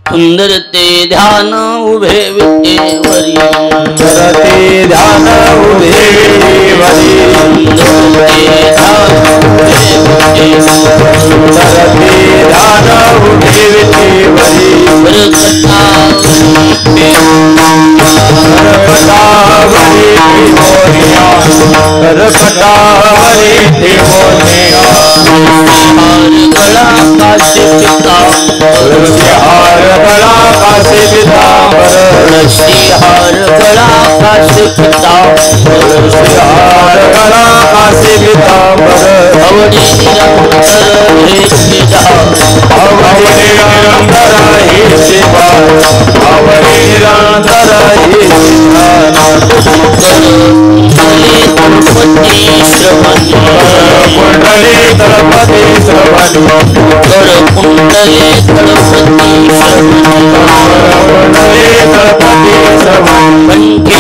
सुंदरते ध्यान उभे विटेवरी करते ध्यान उभे विटेवरी सुंदरते ध्यान उभे विटेवरी करकटावरी त्रिभुवनिया गला काशी हार गला काशी पीतांबर हार गला काशी हार गला काशी पीतांबर अवनी निरंतर हे शिवा अवनी निरंतर हे शिवा कुंडली तलपति श्रवण कुंडली तलपति श्रवण पंखे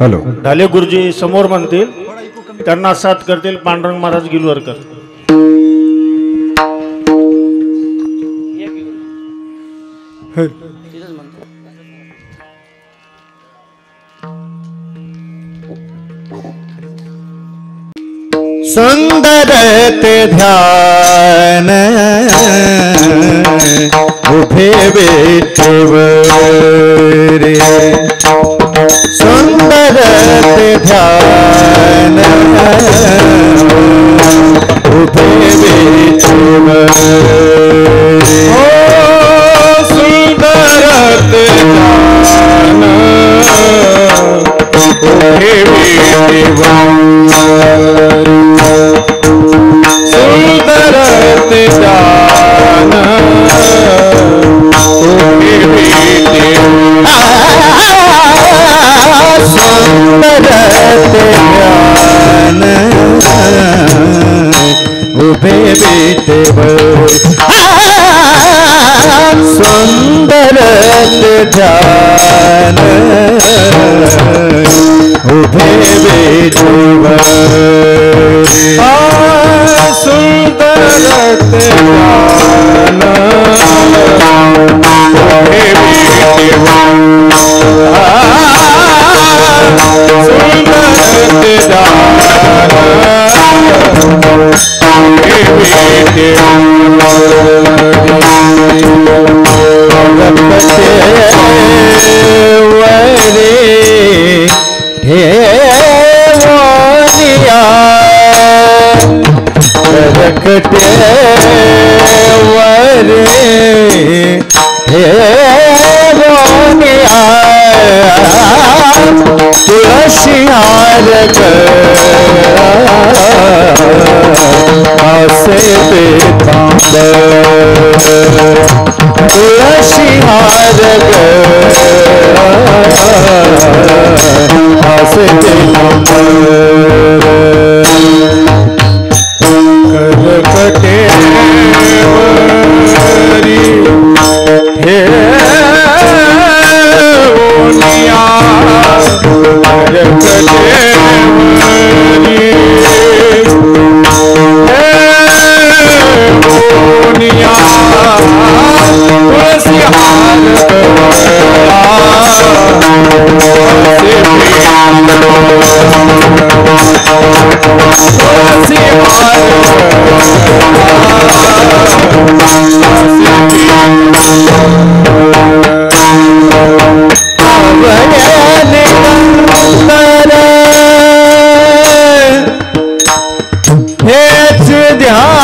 हॅलो ढाले गुरुजी समोर म्हणतील त्यांना साथ करतील पांडुरंग महाराज गिलवरकर. सुंदर ते ध्यान उभे विठेवरी सुंदर ते ध्यान उभे विठेवरी ओ सुंदर ते ध्यान उभे विठेवरी सुंदर ते ध्यान उभे सुंदर ते ध्यान उभे विठेवरी सुंदर ते ध्यान उभे विठेवरी सुंदर ते ध्यान उभे विठेवरी सुंदर ते ध्यान उभे रखते वरे हे रोनिया तुलसियार आसे पीतांबर तुलसियार आसे पीतांबर हेच ध्यान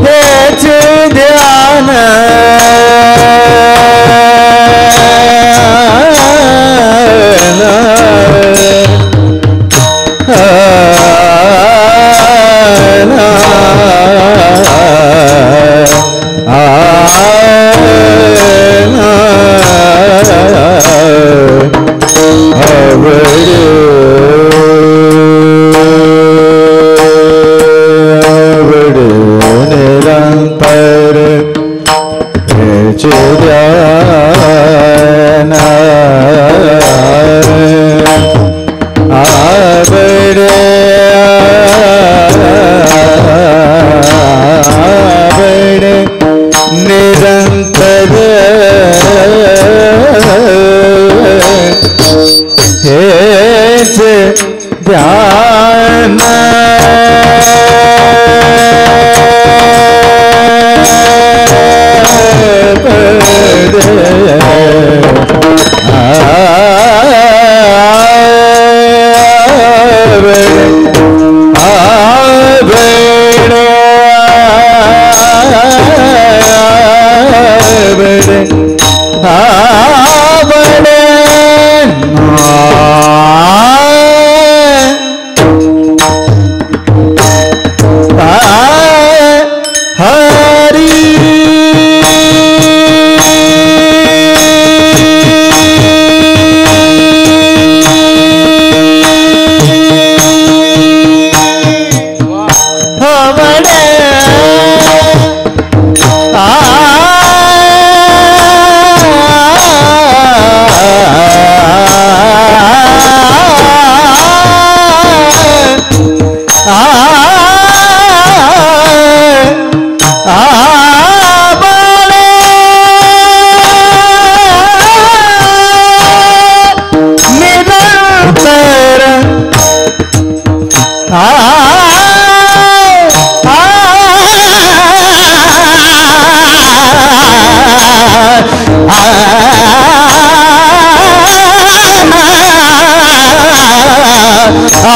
हेच ध्यान निरंतर हेच ध्यान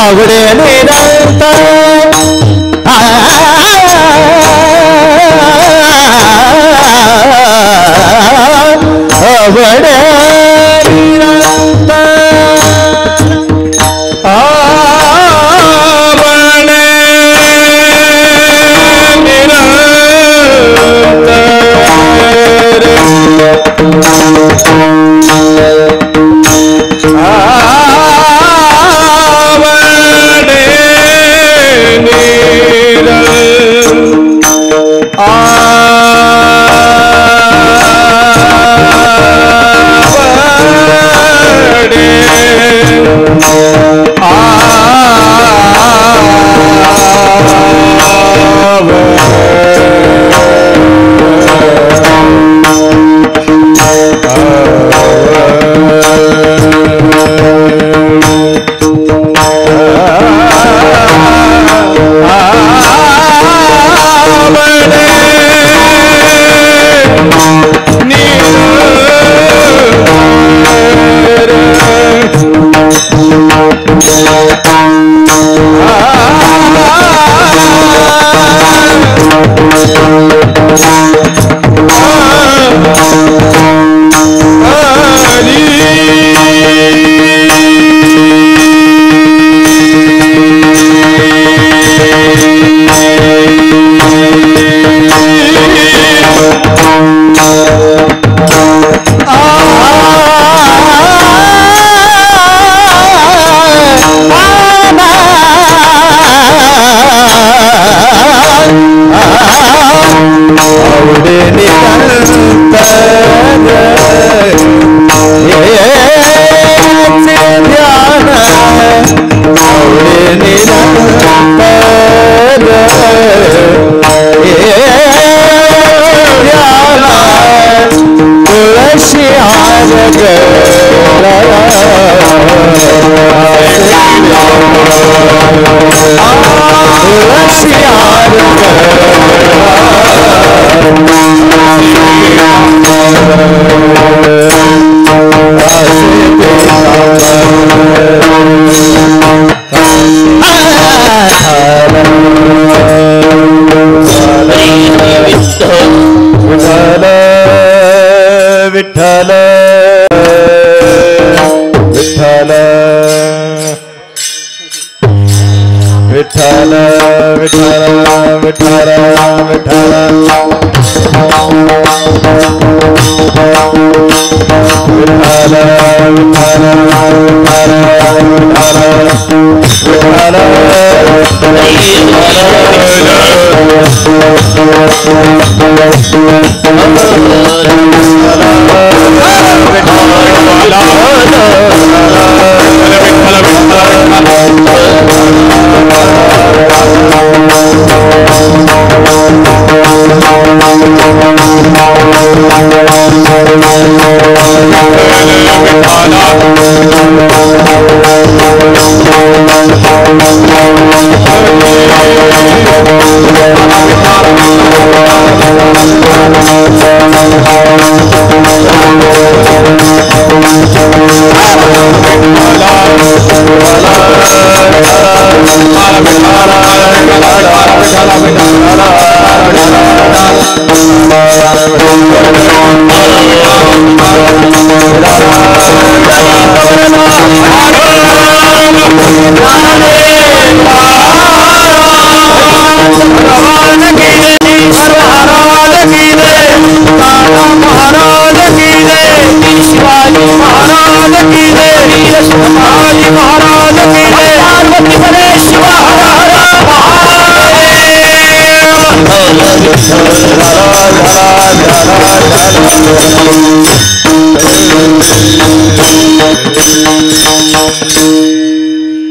आवडे निरंतर आवडे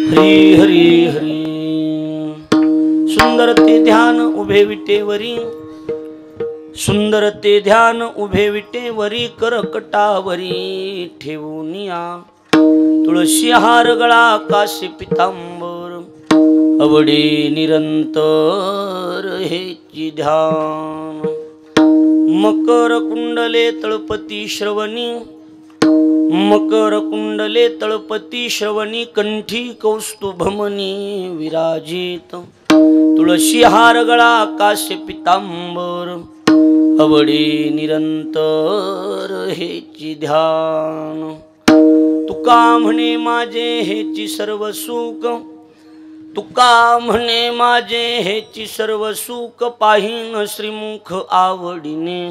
हरी हरी हरी सुंदर ते ध्यान उभे विटेवरी सुंदर ते ध्यान उभे विटेवरी करकटावरी ठेवूनिया तुळशी हार गळा काशी पितांबर अवडे निरंतर हेची ध्यान मकर कुंडले तळपती श्रवणी मकर कुंडले तळपती श्रवणी कंठी कौस्तुभमणी विराजित तुळशी हार गळा काश्य पितांबर अवडे निरंतर हेची ध्यान तुका म्हणे माझे हेची सर्व सुख तुका म्हणे माझे हेची सर्व सुख पाहिन श्रीमुख आवडीने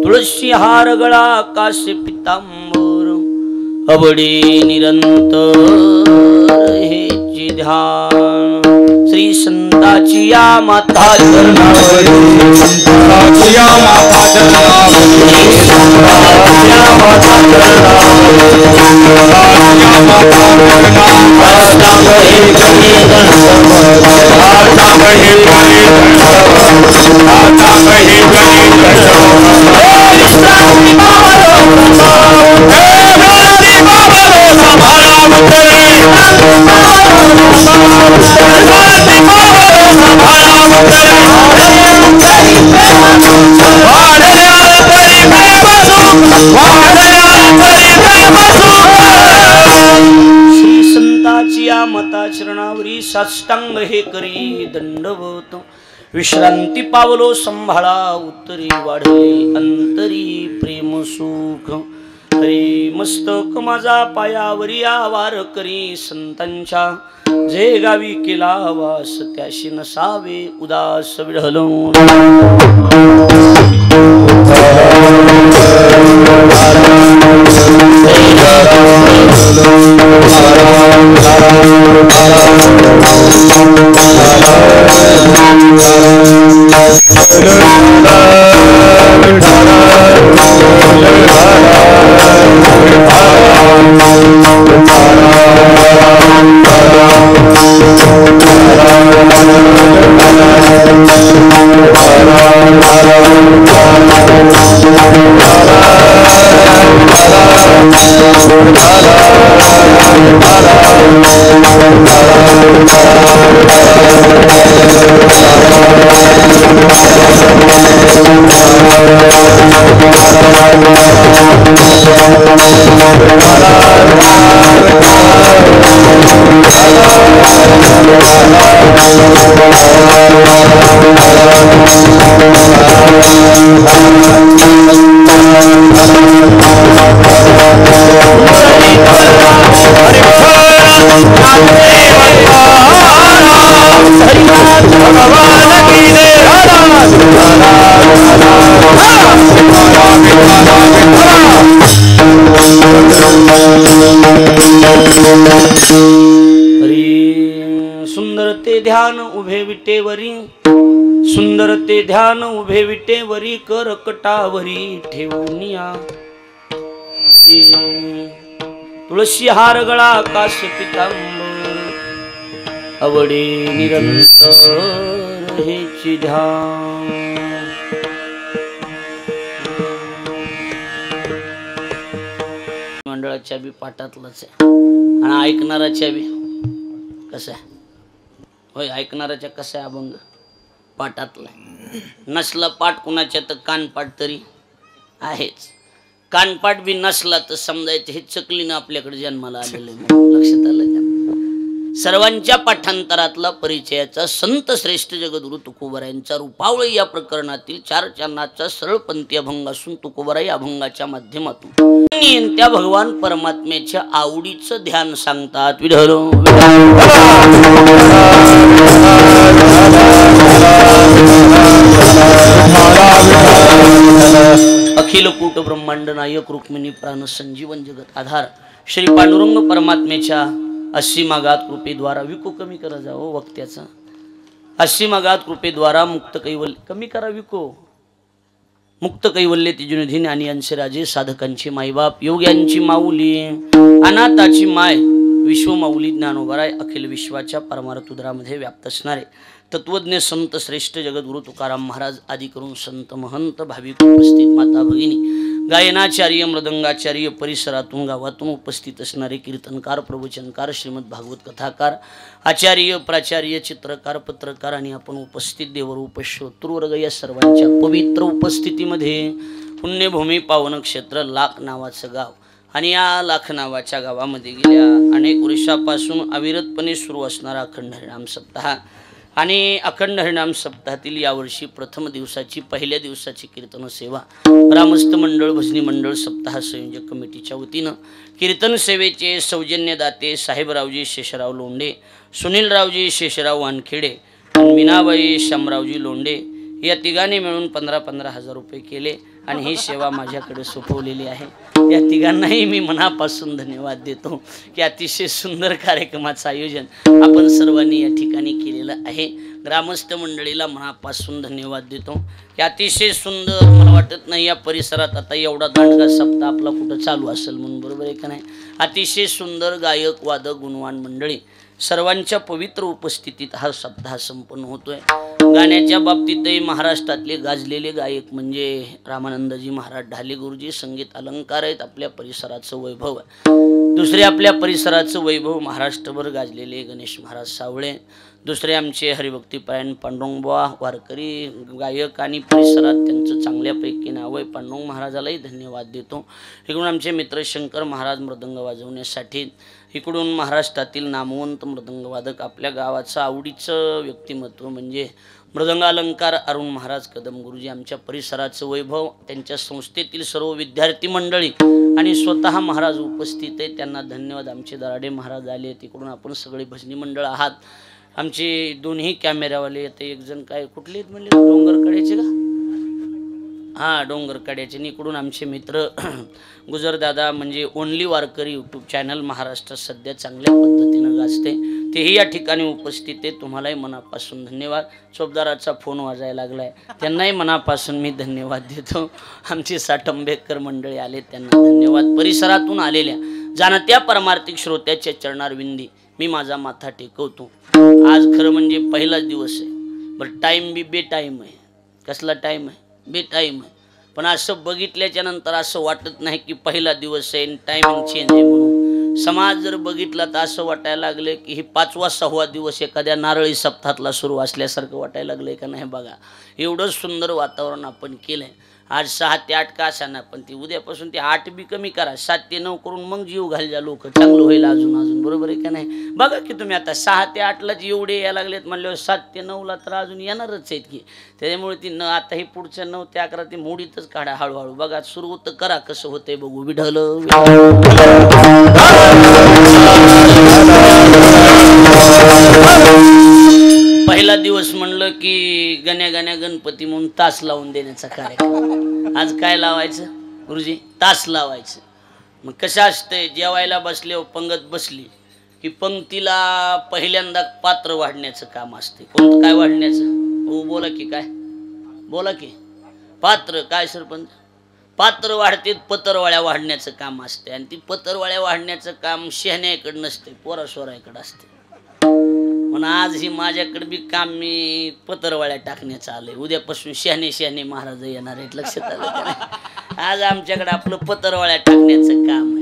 तुळशी हार गळा काश्य पितांबर अवडे निरंतर हेची ध्यान श्री संताची या माता चरणावरी संताची या माता चरणावरी संताची या माता चरणावरी संताची या माता चरणावरी श्री संताची या मता चरणावरी साष्टांग हे करी दंडवत विश्रांती पावलो संभाळा उत्तरी वाढले अंतरी प्रेम सुख हरी मस्तक माझा पायावरी आवार करी संतांच्या जे गावी केला वास त्याशी नसावे उदास विढलो ध्यान उभे विटेवरी सुंदर ते ध्यान उभे विटेवरी करकटावरी ठेवूनिया तुळशी हार गळा काश पितांबर आवडे निरंतर हेची ध्यान मंडळाच्या बी पाठातलंच आहे आणि ऐकणाराच्या बी कसं आहे होय ऐकणाराच्या कसं आहे अभंग पाठातला नसला पाठ कुणाच्या तर कानपाठ तरी आहेच कानपाठ बी नसला तर समजायचं हे चकलीनं आपल्याकडे जन्माला आलेलं लक्षात आलं का सर्वांच्या पाठांतरातला परिचयाचा संत श्रेष्ठ जगद्गुरु तुकोबरायांचा रूपावळी या प्रकरणातील 4 चरणाचा सरळपंथी अभंग असून तुकोबराई अभंगाच्या माध्यमातून त्या भगवान परमात्म्याच्या आवडीचं ध्यान सांगतात विढल अखिल कूट ब्रह्मांड नायक रुक्मिणी प्राण संजीवन जगत आधार श्री पांडुरंग परमात्म्याच्या 80 मागात कृपेद्वारा विको कमी करा जाओ वक्त्याचा 80 मागात कृपेद्वारा मुक्त कैवल्य कमी करा विको मुक्त कैवल्य तिजुनिधी ज्ञानी अंशराजे साधकांची माईबाप योग्यांची माऊली अनाथाची माय विश्व माऊली ज्ञानोबराय अखिल विश्वाच्या परमार्थ उदरामध्ये व्याप्त असणारे तत्वज्ञ संत श्रेष्ठ जगद्गुरु तुकाराम महाराज आदी करून संत महंत भाविक उपस्थित माता भगिनी गायनाचार्य मृदंगाचार्य परिसरातून गावातून उपस्थित असणारे कीर्तनकार प्रवचनकार श्रीमद भागवत कथाकार आचार्य प्राचार्य चित्रकार पत्रकार आणि आपण उपस्थित देवरूप श्रोतृवर्ग या सर्वांच्या पवित्र उपस्थितीमध्ये पुण्यभूमी पावन क्षेत्र लाख नावाचं गाव आणि या लाख नावाच्या गावामध्ये गेल्या अनेक वर्षापासून अविरतपणे सुरू असणारा अखंड हरिनाम सप्ताह आणि अखंड हरिनाम सप्ताहातील यावर्षी प्रथम दिवसाची पहिल्या दिवसाची कीर्तन सेवा ग्रामस्थ मंडळ भजनी मंडळ सप्ताह संयोजक कमिटीच्या वतीनं कीर्तन सेवेचे सौजन्यदाते साहेबरावजी शेषराव लोंढे सुनीलरावजी शेषराव वानखेडे आणि मीनाबाई शामरावजी लोंढे या तिघांनी मिळून 15-15 हजार रुपये केले आणि ही सेवा माझ्याकडे सोपवलेली आहे या तिघांनाही मी मनापासून धन्यवाद देतो की अतिशय सुंदर कार्यक्रमाचं आयोजन आपण सर्वांनी या ठिकाणी केलेलं आहे ग्रामस्थ मंडळीला मनापासून धन्यवाद देतो की अतिशय सुंदर मला वाटत नाही या परिसरात आता एवढा दांडगा सप्ताह आपला कुठं चालू असेल म्हणून बरोबर आहे का नाही अतिशय सुंदर गायक वादक गुणवान मंडळी सर्वांच्या पवित्र उपस्थितीत हा सप्ताह संपन्न होतोय गाण्याच्या बाबतीतही महाराष्ट्रातले गाजलेले गायक म्हणजे रामानंदजी महाराज ढाले गुरुजी संगीत अलंकार आहेत आपल्या परिसराचं वैभव आहे दुसरे आपल्या परिसराचं वैभव महाराष्ट्रभर गाजलेले गणेश महाराज सावळे दुसरे आमचे हरिभक्तीपरायण पांडुरंगबुवा वारकरी गायक आणि परिसरात त्यांचं चांगल्यापैकी नाव आहे पांडुरंग महाराजालाही धन्यवाद देतो इकडून आमचे मित्र शंकर महाराज मृदंग वाजवण्यासाठी इकडून महाराष्ट्रातील नामवंत मृदंगवादक आपल्या गावाचं आवडीचं व्यक्तिमत्व म्हणजे मृदंग अलंकार अरुण महाराज कदम गुरुजी आमच्या परिसराचं वैभव त्यांच्या संस्थेतील सर्व विद्यार्थी मंडळी आणि स्वतः महाराज उपस्थित आहे त्यांना धन्यवाद आमचे दराडे महाराज आले तिकडून आपण सगळे भजनी मंडळ आहात आमचे दोन्ही कॅमेरावाले येते एक जण काय कुठले आहेत म्हणले डोंगरकड्याचे का हां डोंगरकड्याचे इकडून आमचे मित्र गुजरदादा म्हणजे ओनली वारकरी यूट्यूब चॅनल महाराष्ट्रात सध्या चांगल्या पद्धतीनं गाजते तेही या ठिकाणी उपस्थित आहे तुम्हालाही मनापासून धन्यवाद चोपदाराचा फोन वाजायला लागला आहे त्यांनाही मनापासून मी धन्यवाद देतो आमचे साठंबेकर मंडळी आले त्यांना धन्यवाद परिसरातून आलेल्या जाणत्या परमार्थिक श्रोत्याच्या चरणारविंदी मी माझा माथा टेकवतो आज खरं म्हणजे पहिलाच दिवस आहे बरं टाईम बी बेटाईम आहे कसला टाईम आहे बेटाईम आहे पण असं बघितल्याच्या नंतर असं वाटत नाही की पहिला दिवस आहे टायमिंग चेंज आहे म्हणून समाज जर बघितला तर असं वाटायला लागले की ही 5वा-6वा दिवस एखाद्या नारळी सप्ताहातला सुरू असल्यासारखं वाटायला लागलं का नाही बघा एवढं सुंदर वातावरण आपण केलं आहे आज 6 ते 8 का असा ना पण ती उद्यापासून ते 8 बी कमी करा 7 ते 9 करून मग जीव घालजा लोक चांगलं होईल अजून बरोबर आहे का नाही बघा की तुम्ही आता 6 ते 8लाच एवढे यायला लागलेत म्हणल्यावर 7 ते 9ला तर अजून येणारच आहेत की त्याच्यामुळे ती न आता ही पुढच्या 9 ते 11 ते मोडीतच काढा हळूहळू बघा सुरू तर करा कसं होतंय बघू विढल पहिला दिवस म्हणलं की गण्या गणपती म्हणून तास लावून देण्याचा कार्यक्रम आज काय लावायचं गुरुजी तास लावायचं मग कसं असतंय जेवायला बसले पंगत बसली की पंक्तीला पहिल्यांदा पात्र वाढण्याचं काम असते. कोणतं काय वाढण्याचं? हो बोला की काय बोला की पात्र काय सरपंच? पात्र वाढते पत्रवाळ्या वाढण्याचं काम असते आणि ती पत्रवाळ्या वाढण्याचं काम शहाण्याकडे नसते, पोरासोराकडे असते. म्हणून आज ही माझ्याकडे बी काम मी पत्रवाळ्या टाकण्याचं आलंय. उद्यापासून शहाणे शहाणे महाराज येणार आहेत, लक्षात आलं का नाही? आज आमच्याकडे आपलं पत्रवाळ्या टाकण्याचं काम आहे.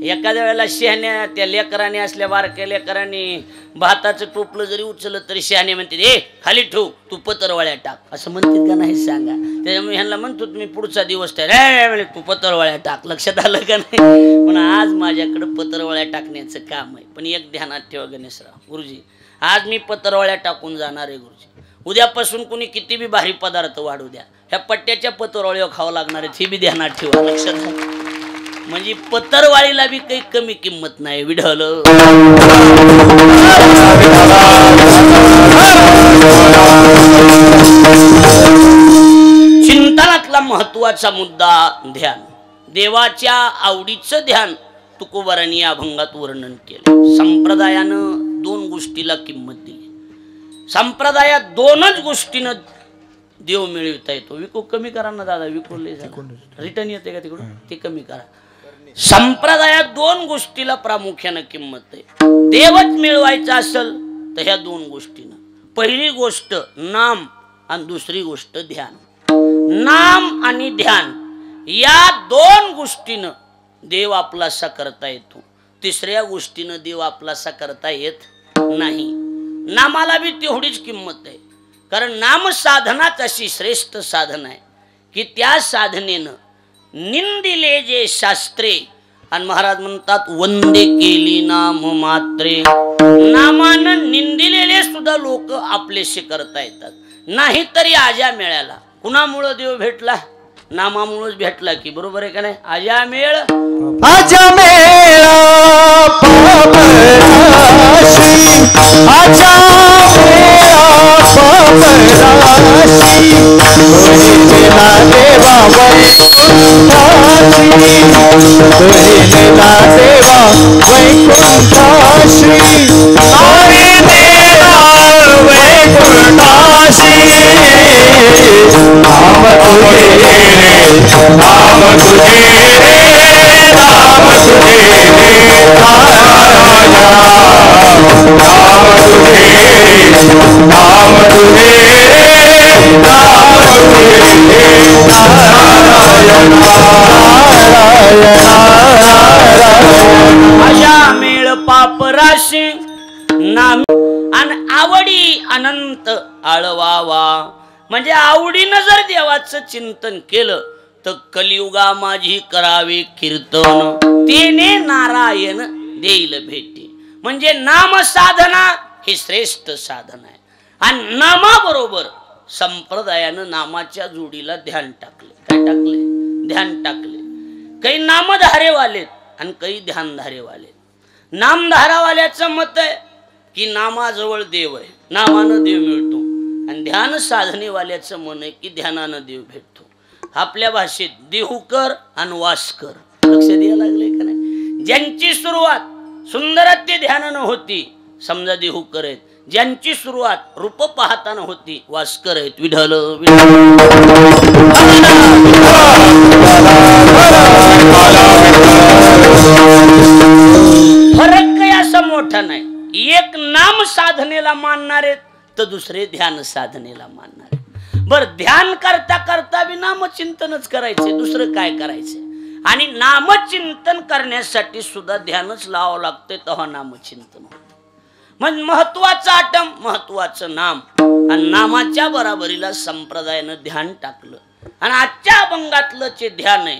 एखाद्या वेळेला शहाण्या त्या लेकराने असल्या बारक्या लेकराने भाताचं टोपलं जरी उचललं तरी शहाणे म्हणते ए खाली ठेव तू पत्रवाळ्या टाक, असं म्हणतात का नाही सांगा? त्याच्यामुळे ह्यांना म्हणतो तुम्ही पुढचा दिवस तू पत्रवाळ्या टाक, लक्षात आलं का नाही? पण आज माझ्याकडे पत्रवाळ्या टाकण्याचं काम आहे. पण एक ध्यानात ठेवा गणेशराव गुरुजी, आज मी पत्रवाळ्या टाकून जाणार आहे गुरुजी. उद्यापासून कुणी किती बी भारी पदार्थ वाढू द्या, ह्या पट्ट्याच्या पत्रवाळीवर खावं लागणार आहे, हे बी ध्यानात ठेवा, लक्षात. म्हणजे पत्रवाळीला बी काही कमी किंमत नाही. विढल चिंतनातला महत्वाचा मुद्दा ध्यान. देवाच्या आवडीचं ध्यान तुकोबारांनी या अभंगात वर्णन केलं. संप्रदायानं दोन गोष्टीला किंमत दिली. संप्रदायात दोनच गोष्टीनं देव मिळवता येतो. विको कमी करा ना दादा, विको रिटर्न येते का तिकडून, ते कमी करा. संप्रदायात दोन गोष्टीला प्रामुख्यानं किंमत आहे. देवच मिळवायचा असेल तर ह्या दोन गोष्टीनं. पहिली गोष्ट नाम आणि दुसरी गोष्ट ध्यान. नाम आणि ध्यान या दोन गोष्टीनं देव आपलासा करता येतो. तिसऱ्या गोष्टीनं देव आपलासा करता येत नाही. नामाला बी तेवढीच किंमत आहे, कारण नाम साधनाच अशी श्रेष्ठ साधना आहे की त्या साधनेनं निंदिले जे शास्त्रे, आणि महाराज म्हणतात वंदे केली नाम मात्रे. नामानं निंदिलेले सुद्धा लोक आपलेसे करता येतात. नाही तरी आजा मेळ्याला कुणामुळं देव भेटला? नामामुळेच भेटला की, बरोबर आहे का नाही? आजा मेळ आजा मेळा पापराशी, आजा मेळा पापराशी, तुझेला देवा वैकुंठाशी, तुझेला देवा वैकुंठाशी, तुझेला वैकुंठाशी. नाम तुझे नाम तुझे नाम तुझे नारायण, नाम तुझे नाम तुझे नाम तुझे नारायण नारायण. आजा मेळ पापराशी नाम आणि आवडी अनंत आळवावा. म्हणजे आवडीनं जर देवाचं चिंतन केलं तर कलियुगा माझी करावे कीर्तन, तेने नारायण देईल भेटी. म्हणजे नाम साधना ही श्रेष्ठ साधना आहे. आणि नामाबरोबर संप्रदायानं नामाच्या जोडीला ध्यान टाकले. काय टाकले? ध्यान टाकले. काही नामधारेवालेत आणि काही ध्यानधारेवाले. नामधारावाल्याचं मत आहे की नामाजवळ देव आहे, नामानं देव मिळतो. आणि ध्यान साधनेवाल्याचं मन आहे की ध्यानानं देव भेटतो. आपल्या भाषेत देहूकर आणि वासकर, लक्ष द्यायला लागले का नाही? ज्यांची सुरुवात सुंदरत्य ध्यानानं होती समजा देहूकर आहेत. ज्यांची सुरुवात रूप पाहताना होती वासकर आहेत. विढल फरक काही असा मोठा नाही. एक नाम साधनेला मानणारे तर दुसरे ध्यान साधनेला मानणारे. बर, ध्यान करता करता बी नामचिंतनच करायचे, दुसरं काय करायचे? आणि नामचिंतन करण्यासाठी सुद्धा ध्यानच लावावं लागतंय, तेव्हा नामचिंतन होतं. म्हणजे महत्वाचं आटम, महत्वाचं नाम. आणि नामाच्या बराबरीला संप्रदायानं ध्यान टाकलं. आणि आजच्या अभंगातलं जे ध्यान आहे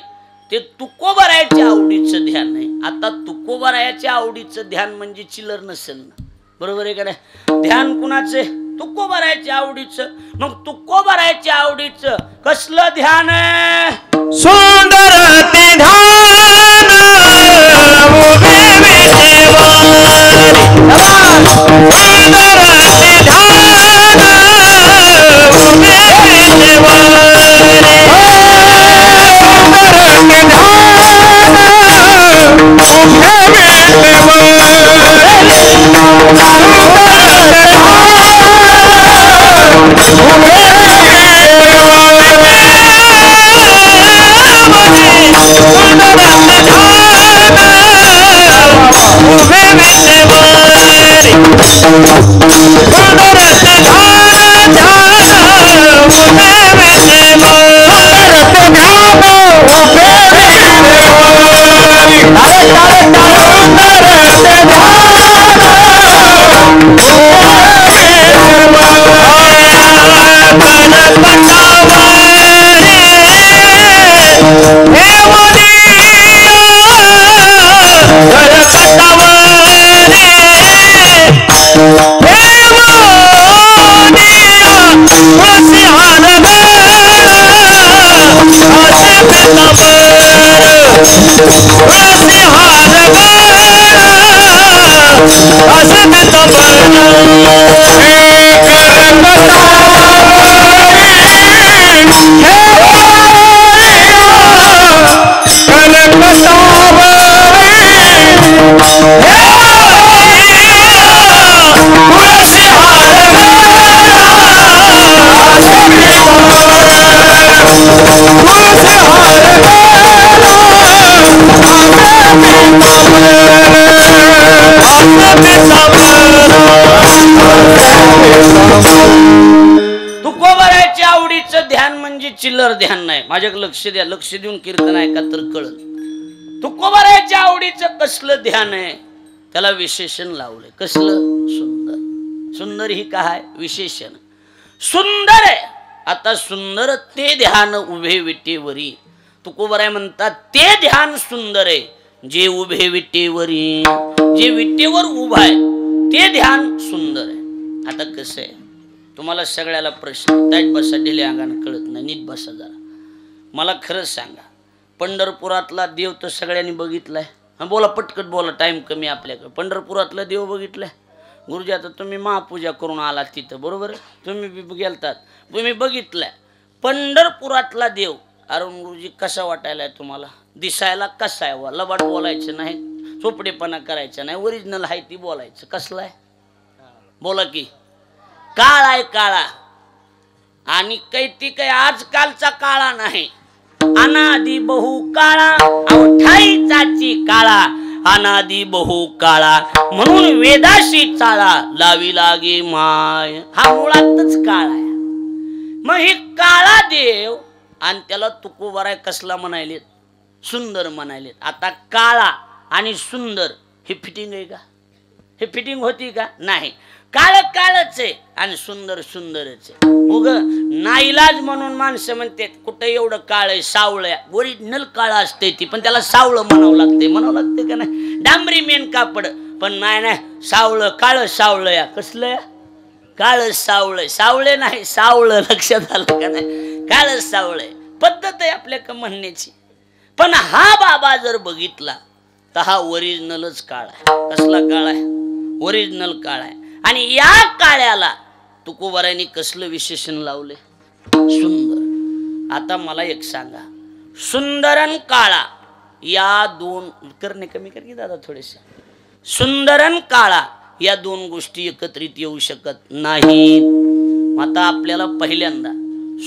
ते तुकोबारायाच्या आवडीचं ध्यान आहे. आता तुकोबारायाच्या आवडीचं ध्यान म्हणजे चिल्लर नसेल ना, बरोबर आहे का नाही? ध्यान कुणाचे? तुकोबारायाच्या आवडीचं. मग तुकोबारायाच्या आवडीचं कसलं ध्यान आहे? सुंदर ते ध्यान उभे विठेवारी, सुंदर ते ध्यान उभे विठेवारी, सुंदर ते ध्यान उभे विठेवारी. तुकोबारायच्या आवडीचं ध्यान म्हणजे चिल्लर ध्यान नाही. माझ्याकडे लक्ष द्या, लक्ष देऊन कीर्तन ऐका तर कळल. तुकोबारायच्या आवडीचं कसलं ध्यान आहे, त्याला विशेषण लावलंय. कसलं? सुंदर. सुंदर ही काय विशेषण? सुंदर आहे. आता सुंदर ते ध्यान उभे विटेवरी. तुकोबाराय म्हणतात ते ध्यान सुंदर आहे जे उभे विटेवरी, जे विटेवर उभा आहे ते ध्यान सुंदर आहे. आता कसं आहे, तुम्हाला सगळ्याला प्रश्न ताईट बसा, ढिले अंगाने कळत नाही, नीट बसा जरा. मला खरंच सांगा, पंढरपुरातला देव तर सगळ्यांनी बघितलाय. हां बोला, पटकट बोला, टाइम कमी आपल्याकडे. पंढरपुरातला देव बघितलाय गुरुजी. आता तुम्ही महापूजा करून आलात तिथं, बरोबर? तुम्ही बी गेलतात, तुम्ही बघितलाय पंढरपुरातला देव. अरुण गुरुजी कसा वाटायलाय तुम्हाला? दिसायला कसा आहे? वा लबाड बोलायचं नाही, चोपडेपणा करायचं नाही, ओरिजिनल आहे ती बोलायचं. कसला आहे बोला की? काळा आहे, काळा. आणि काही ती काही आजकालचा काळा नाही, अनादी बहु काळा, अवठाई चाची काळा, अनादी बहु काळा, म्हणून वेदाशी चाळा लावी लागे माय. हा मुळातच काळा आहे. मग हे काळा देव आणि त्याला तुकोबाराय कसला म्हणायलेत? सुंदर म्हणायलेत. आता काळा आणि सुंदर हे फिटिंग आहे का? हे फिटिंग होती का? नाही. काळ काळच आहे आणि सुंदर सुंदरच आहे. उग नाईलाज म्हणून माणसं म्हणतात कुठं एवढं काळ आहे, सावळ्या. ओरिजिनल काळ असते ती, पण त्याला सावळं म्हणावं लागते का नाही? डांबरी मेन कापड, पण नाही, सावळं काळ सावळं या. कसलं या? काळ सावळं. सावळे नाही, सावळं. लक्षात आलं का नाही? काळ सावळे पद्धत आहे आपल्या म्हणण्याची. पण हा बाबा जर बघितला तर हा ओरिजिनलच काळ आहे. कसला काळ आहे? ओरिजिनल काळ आहे. आणि या काळ्याला तुकोबारायांनी कसलं विशेषण लावले? सुंदर. आता मला एक सांगा, सुंदरन काळा या दोन करणे कमी कर की दादा थोडेसे. सुंदरन काळा या दोन गोष्टी एकत्रित येऊ शकत नाहीत. आता आपल्याला पहिल्यांदा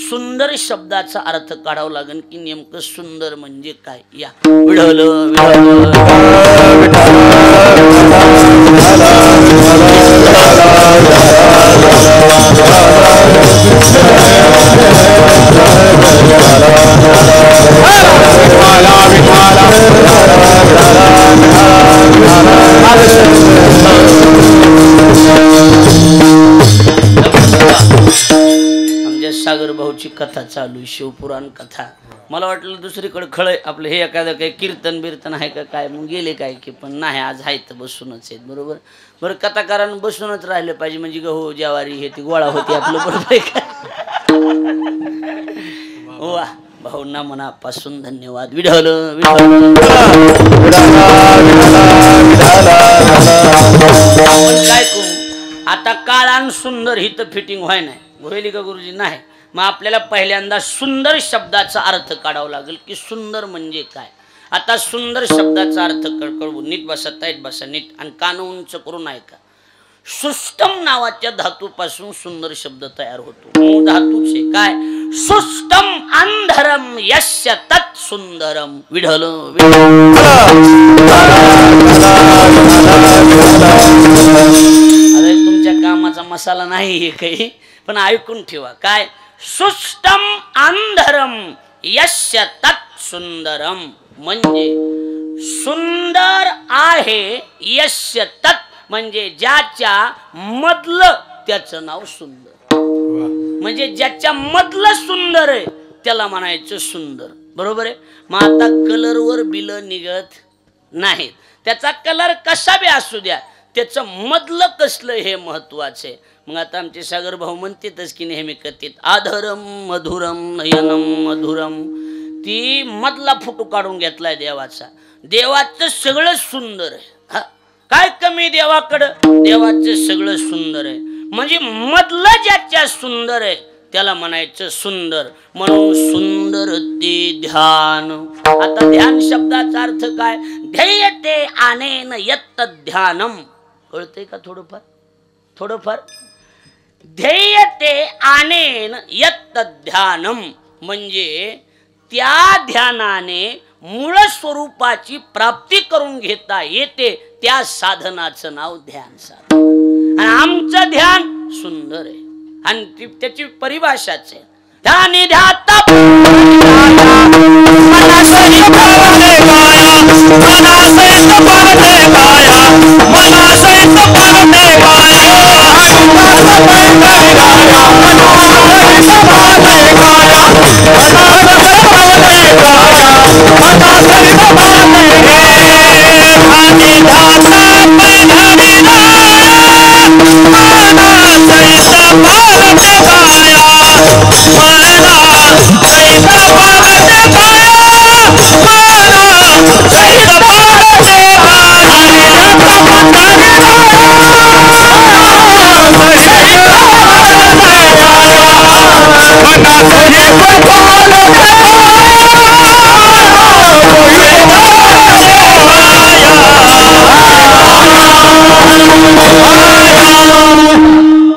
सुंदर शब्दाचा अर्थ काढावा लागेल की नेमकं सुंदर म्हणजे काय. या विढल सागर भाऊची कथा चालू, शिवपुराण कथा. मला वाटलं दुसरीकडे खळय आपलं हे एखादं काही कीर्तन बिर्तन आहे का काय, मग गेले काय की. पण नाही, आज आहे तर बसूनच आहेत. बरोबर बरं, कथाकारांना बसूनच राहिले पाहिजे म्हणजे गहू ज्वारी हे ती गोळा होती आपलं. बरोबर आहे का? वा भाऊंना मनापासून धन्यवाद. विढल आपण काय करू आता? काळान सुंदर ही तर फिटिंग व्हाय नाही. होईल का गुरुजी? नाही. मग आपल्याला पहिल्यांदा सुंदर शब्दाचा अर्थ काढावा लागेल की सुंदर म्हणजे काय. आता सुंदर शब्दाचा अर्थ कळवू. नीट बसा, ताईट बसा, नीट आणि कान उंच करून ऐका. सुष्टम नावाच्या धातूपासून सुंदर शब्द तयार होतो. मूळ धातूचे काय? सुष्टम अंधरम यस्य तत् सुंदरम. विढल विढल मसाला नाही हे काही, पण ऐकून ठेवा. काय? सुष्टम अंधरम यस्य तत् सुंदरम, म्हणजे सुंदर आहे यस्य तत्, म्हणजे ज्याच्या मधलं त्याचं नाव सुंदर. म्हणजे ज्याच्या मधलं सुंदर आहे त्याला म्हणायचं सुंदर. बरोबर आहे. मग आता कलरवर बिल निघत नाहीत. त्याचा कलर कसा बी असू द्या, त्याचं मधलं कसलं हे महत्वाचं आहे. मग आता आमचे सागर भाऊ म्हणतेच की नेहमी कथेत आधरम मधुरम नयनम मधुरम, ती मधला फोटो काढून घेतलाय देवाचा. देवाचं सगळं सुंदर आहे. काय कमी देवाकडं? देवाचं सगळं सुंदर आहे. म्हणजे मधलं ज्याच्या सुंदर आहे त्याला म्हणायचं सुंदर. म्हणून सुंदर ते ध्यान. आता ध्यान शब्दाचा अर्थ काय? ध्येय ते आनेन यत्त ध्यानम. कळतंय का? थोडंफार थोडंफार. ध्येय ते आनेन यत्त ध्यानम, म्हणजे त्या ध्यानाने मूळ स्वरूपाची प्राप्ती करून घेता येते. त्या साधनाचं नाव ध्यान साधन. आणि आमचं ध्यान सुंदर आहे आणि त्याची परिभाषाच आहे. ध्यानी ध्याता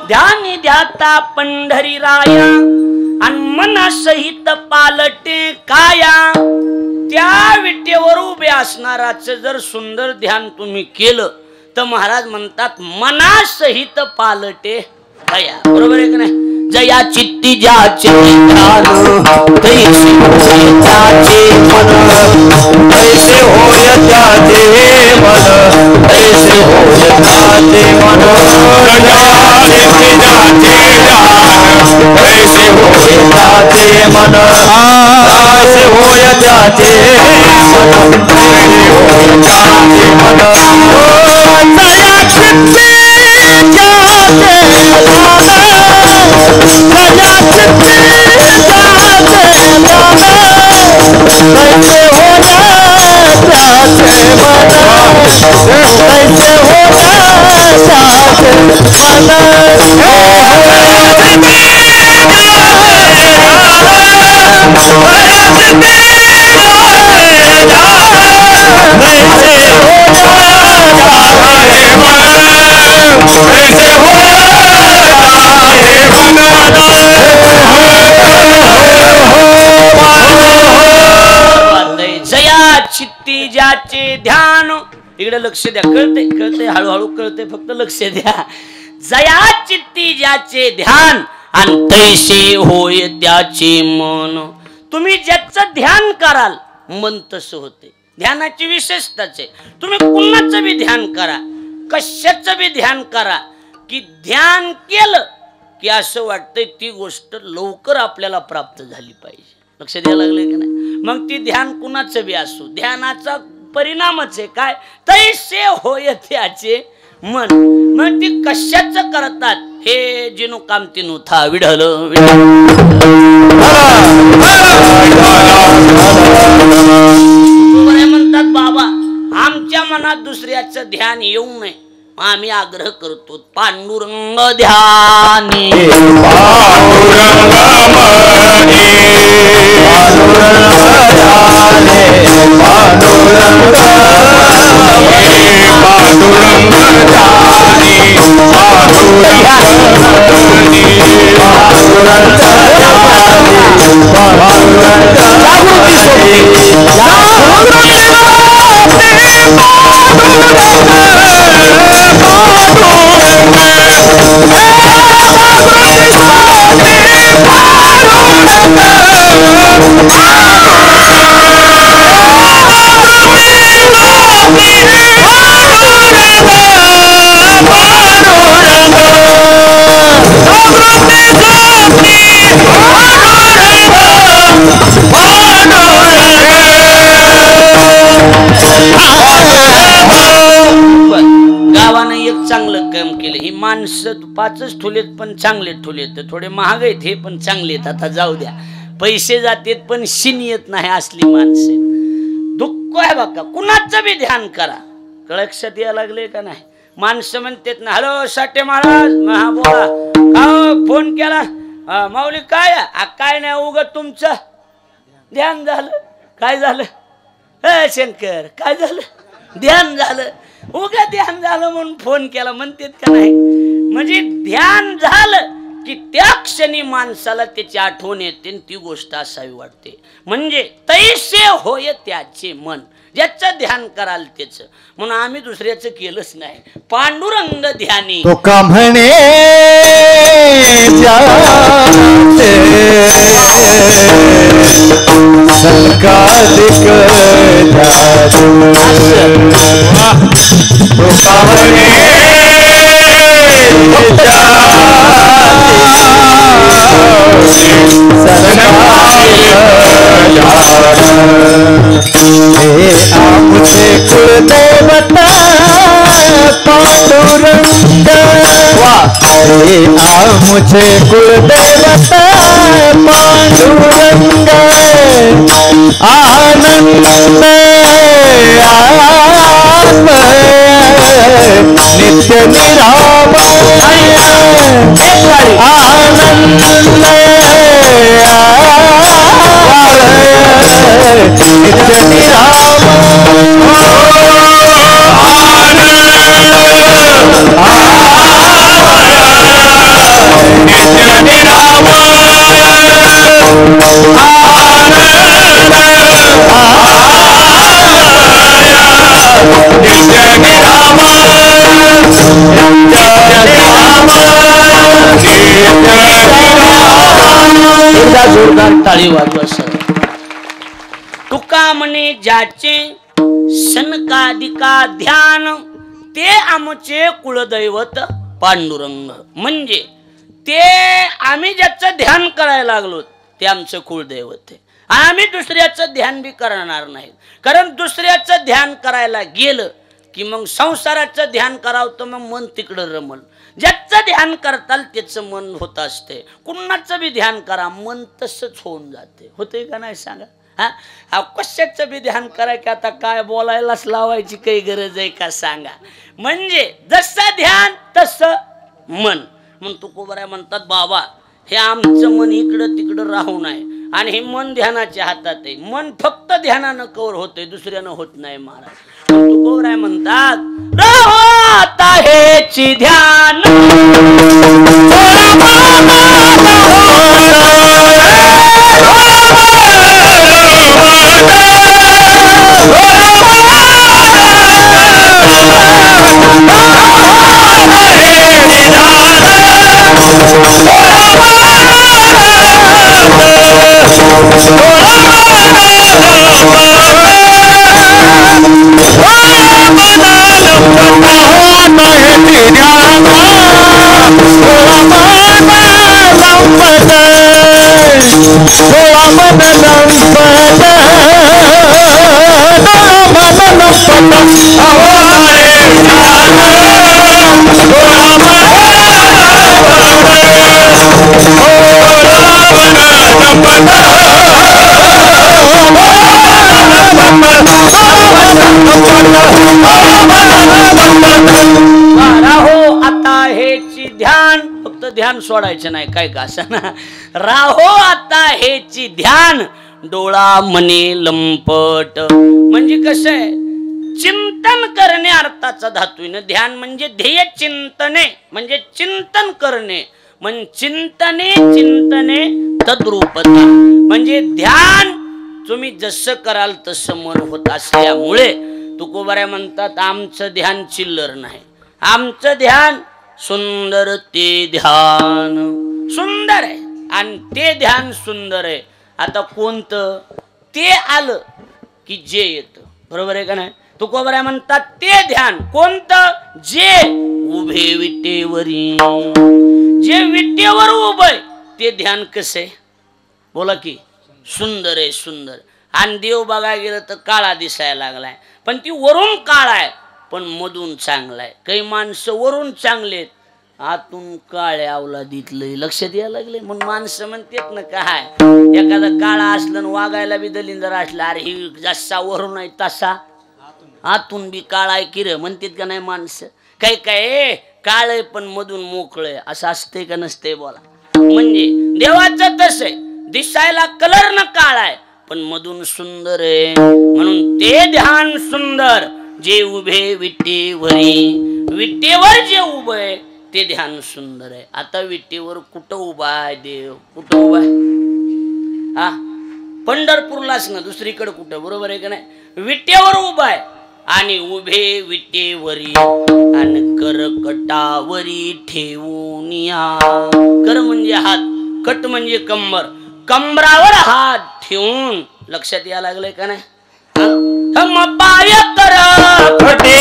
ध्यानी ध्याता पंढरी राया आणि मना सहित पालटे काया. त्या विटेवर उभे असणाराचं जर सुंदर ध्यान तुम्ही केलं तर महाराज म्हणतात मनासहित पालटे काया. बरोबर आहे की नाही? जया चित्ती ज्याचे ध्यान तैसे होय त्याचे मन, तैसे होय त्याचे मन, तैसे होय त्याचे मन. जया चित्ती ज्याचे ध्यान तैसे होय त्याचे मन, तैसे होय त्याचे मन, तैसे होय त्याचे मन. जया चित्ती चित्ती ज्याचे ध्यान. इकडे लक्ष द्या. कळते कळते हळूहळू कळते, फक्त लक्ष द्या. जया चित्ती ज्याचे ध्यान आणि तैसे होय त्याचे मन. तुम्ही ज्याचं ध्यान कराल मन तसं होते. ध्यानाची विशेषताच आहे. तुम्ही कुणाचं बी ध्यान करा, कशाचं बी ध्यान करा, की ध्यान केलं की असं वाटतंय ती गोष्ट लवकर आपल्याला प्राप्त झाली पाहिजे. लक्ष द्यायला लागले की नाही? मग ती ध्यान कुणाचं बी असो, ध्यानाचा परिणामच आहे काय? तैसे होय त्याचे मन. मग ती कशाचं करतात? हे जिनो काम तिनो था विढल म्हणतात बाबा आमच्या मनात दुसऱ्याचं ध्यान येऊ नये. आम्ही आग्रह करतो पांडुरंग ध्यानी Hey! चांगलं काम केलं. ही माणसं 5च ठुलेत पण चांगले ठुलेत, थोडे महाग आहेत हे पण चांगले आहेत. आता जाऊ द्या, पैसे जातेत पण शिन येत नाही असली माणसे. दुःख आहे बघा. कुणाचं बी ध्यान करा. लक्षात यायला लागले का नाही? माणसं म्हणतात ना, हॅलो साठे महाराज, हा बोला, का फोन केला? माऊली काय? काय नाही, उगत तुमचं ध्यान झालं. काय झालं? शंकर काय झालं? ध्यान झालं. उगा ध्यान झालं म्हणून फोन केला म्हणतात का नाही? म्हणजे ध्यान झालं की त्या क्षणी माणसाला त्याची आठवण येते, ती गोष्ट असावी वाटते. म्हणजे तैसे होय त्याचे मन, ज्याचं ध्यान कराल त्याच. म्हणून आम्ही दुसऱ्याचं केलंच नाही. पांडुरंग ध्यानी तो का म्हणे संकालिक आमचे कुलदेवता पांडुरंग, आमचे कुलदेवता पांडुरंग, आनंद नित्य निरामय, आनंद नित्य जोरदार टाळी वाजवा सर. तुका म्हणे ज्याचे सनकादिका ध्यान, ते आमचे कुलदैवत पांडुरंग. म्हणजे ते आम्ही ज्याचं ध्यान करायला लागलो ते आमचं कुलदैवत आहे. आम्ही दुसऱ्याचं ध्यान बी करणार नाही. कारण दुसऱ्याचं ध्यान करायला गेलं की मग संसाराचं ध्यान करावं तर मग मन तिकडं रमल. ज्याचं ध्यान करताल त्याचं मन होत असते. कुणाचं बी ध्यान करा, मन तसंच होऊन जाते. होते का नाही सांगा? हा कशाचं बी ध्यान करा की आता काय बोलायलाच लावायची काही गरज आहे का सांगा? म्हणजे जसं ध्यान तसं मन. मग तुकोबराय म्हणतात, बाबा हे आमचं मन इकडं तिकडं राहू नये, आणि हे मन ध्यानाच्या हातात आहे. मन फक्त ध्यानानं कवर होते, दुसऱ्यानं होत नाही महाराज. तुकोबराय म्हणतात, राहो आता हेची ध्यान, राहो आता हेची ध्यान. फक्त ध्यान सोडायचं नाही काय का असं ना. राहो आता हेची ध्यान, डोळा मने लंपट. म्हणजे कसं आहे, चिंतन करणे अर्थाचा धातू आहे. ध्यान म्हणजे ध्येय चिंतने, म्हणजे चिंतन करणे. म्हणजे चिंतने चिंतने तद्रूपता. म्हणजे ध्यान तुम्ही जसं कराल तसं मन होत असल्यामुळे तुकोबाऱ्या म्हणतात, आमचं ध्यान चिल्लर नाही, आमचं ध्यान सुंदर. ते ध्यान सुंदर आहे आणि ते ध्यान सुंदर आहे. आता कोणतं? ते आलं की जे येतं. बरोबर आहे का नाही? तुकोबाऱ्या म्हणतात ते ध्यान कोणतं? जे उभे विटेवरी, जे विटेवर उभय ते ध्यान कसं आहे? बोला की. सुंदर आहे, सुंदर. आणि देव बघायला गेलं तर काळा दिसायला लागलाय, पण ती वरून काळा आहे, पण मधून चांगला आहे. काही माणसं वरून चांगलेत, आतून काळ्या अवलादीतलंय. लक्षात यायला लागले. मग माणसं म्हणतात ना, काय एखादा काळा असलं वागायला बी दलिंदर असला, अरे ही जसा वरून आहे तसा आतून बी काळा आहे किर म्हणतात का नाही माणसं. काही काय काळ पण मधून मोकळं असं असते का नसते बोला. म्हणजे देवाचं तसं आहे, दिसायला कलर न काळा आहे पण मधून सुंदर आहे. म्हणून ते ध्यान सुंदर जे उभे विटेवरी, विटेवर जे उभं आहे ते ध्यान सुंदर आहे. आता विटेवर कुठं उभा आहे देव, कुठं उभा आहे? हा पंढरपूरलाच ना, दुसरीकडे कुठं, बरोबर आहे का नाही? विटेवर उभा आहे आणि उभे विटेवरी आणि करकटावरी ठेवून या. कर म्हणजे हात, कट म्हणजे कंबर, कंबरावर हात ठेवून. लक्षात यायला लागलंय का नाही? हम पाय कर कटे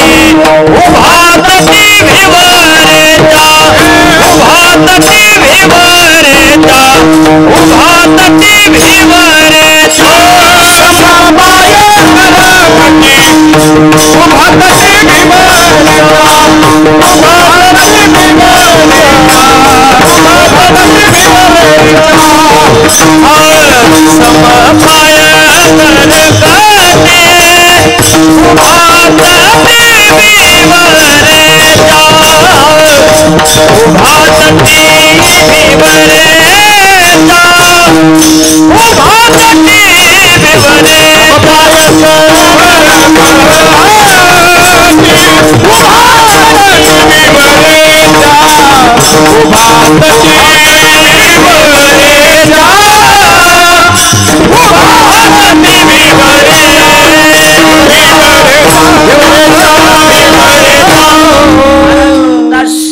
उभातती भिवरेचा, उभातती भिवरेचा, उभातती भिवरेचा. समबाय कटे उभातती भिवरेचा, उभातती भिवरेचा, उभातती भिवरेचा.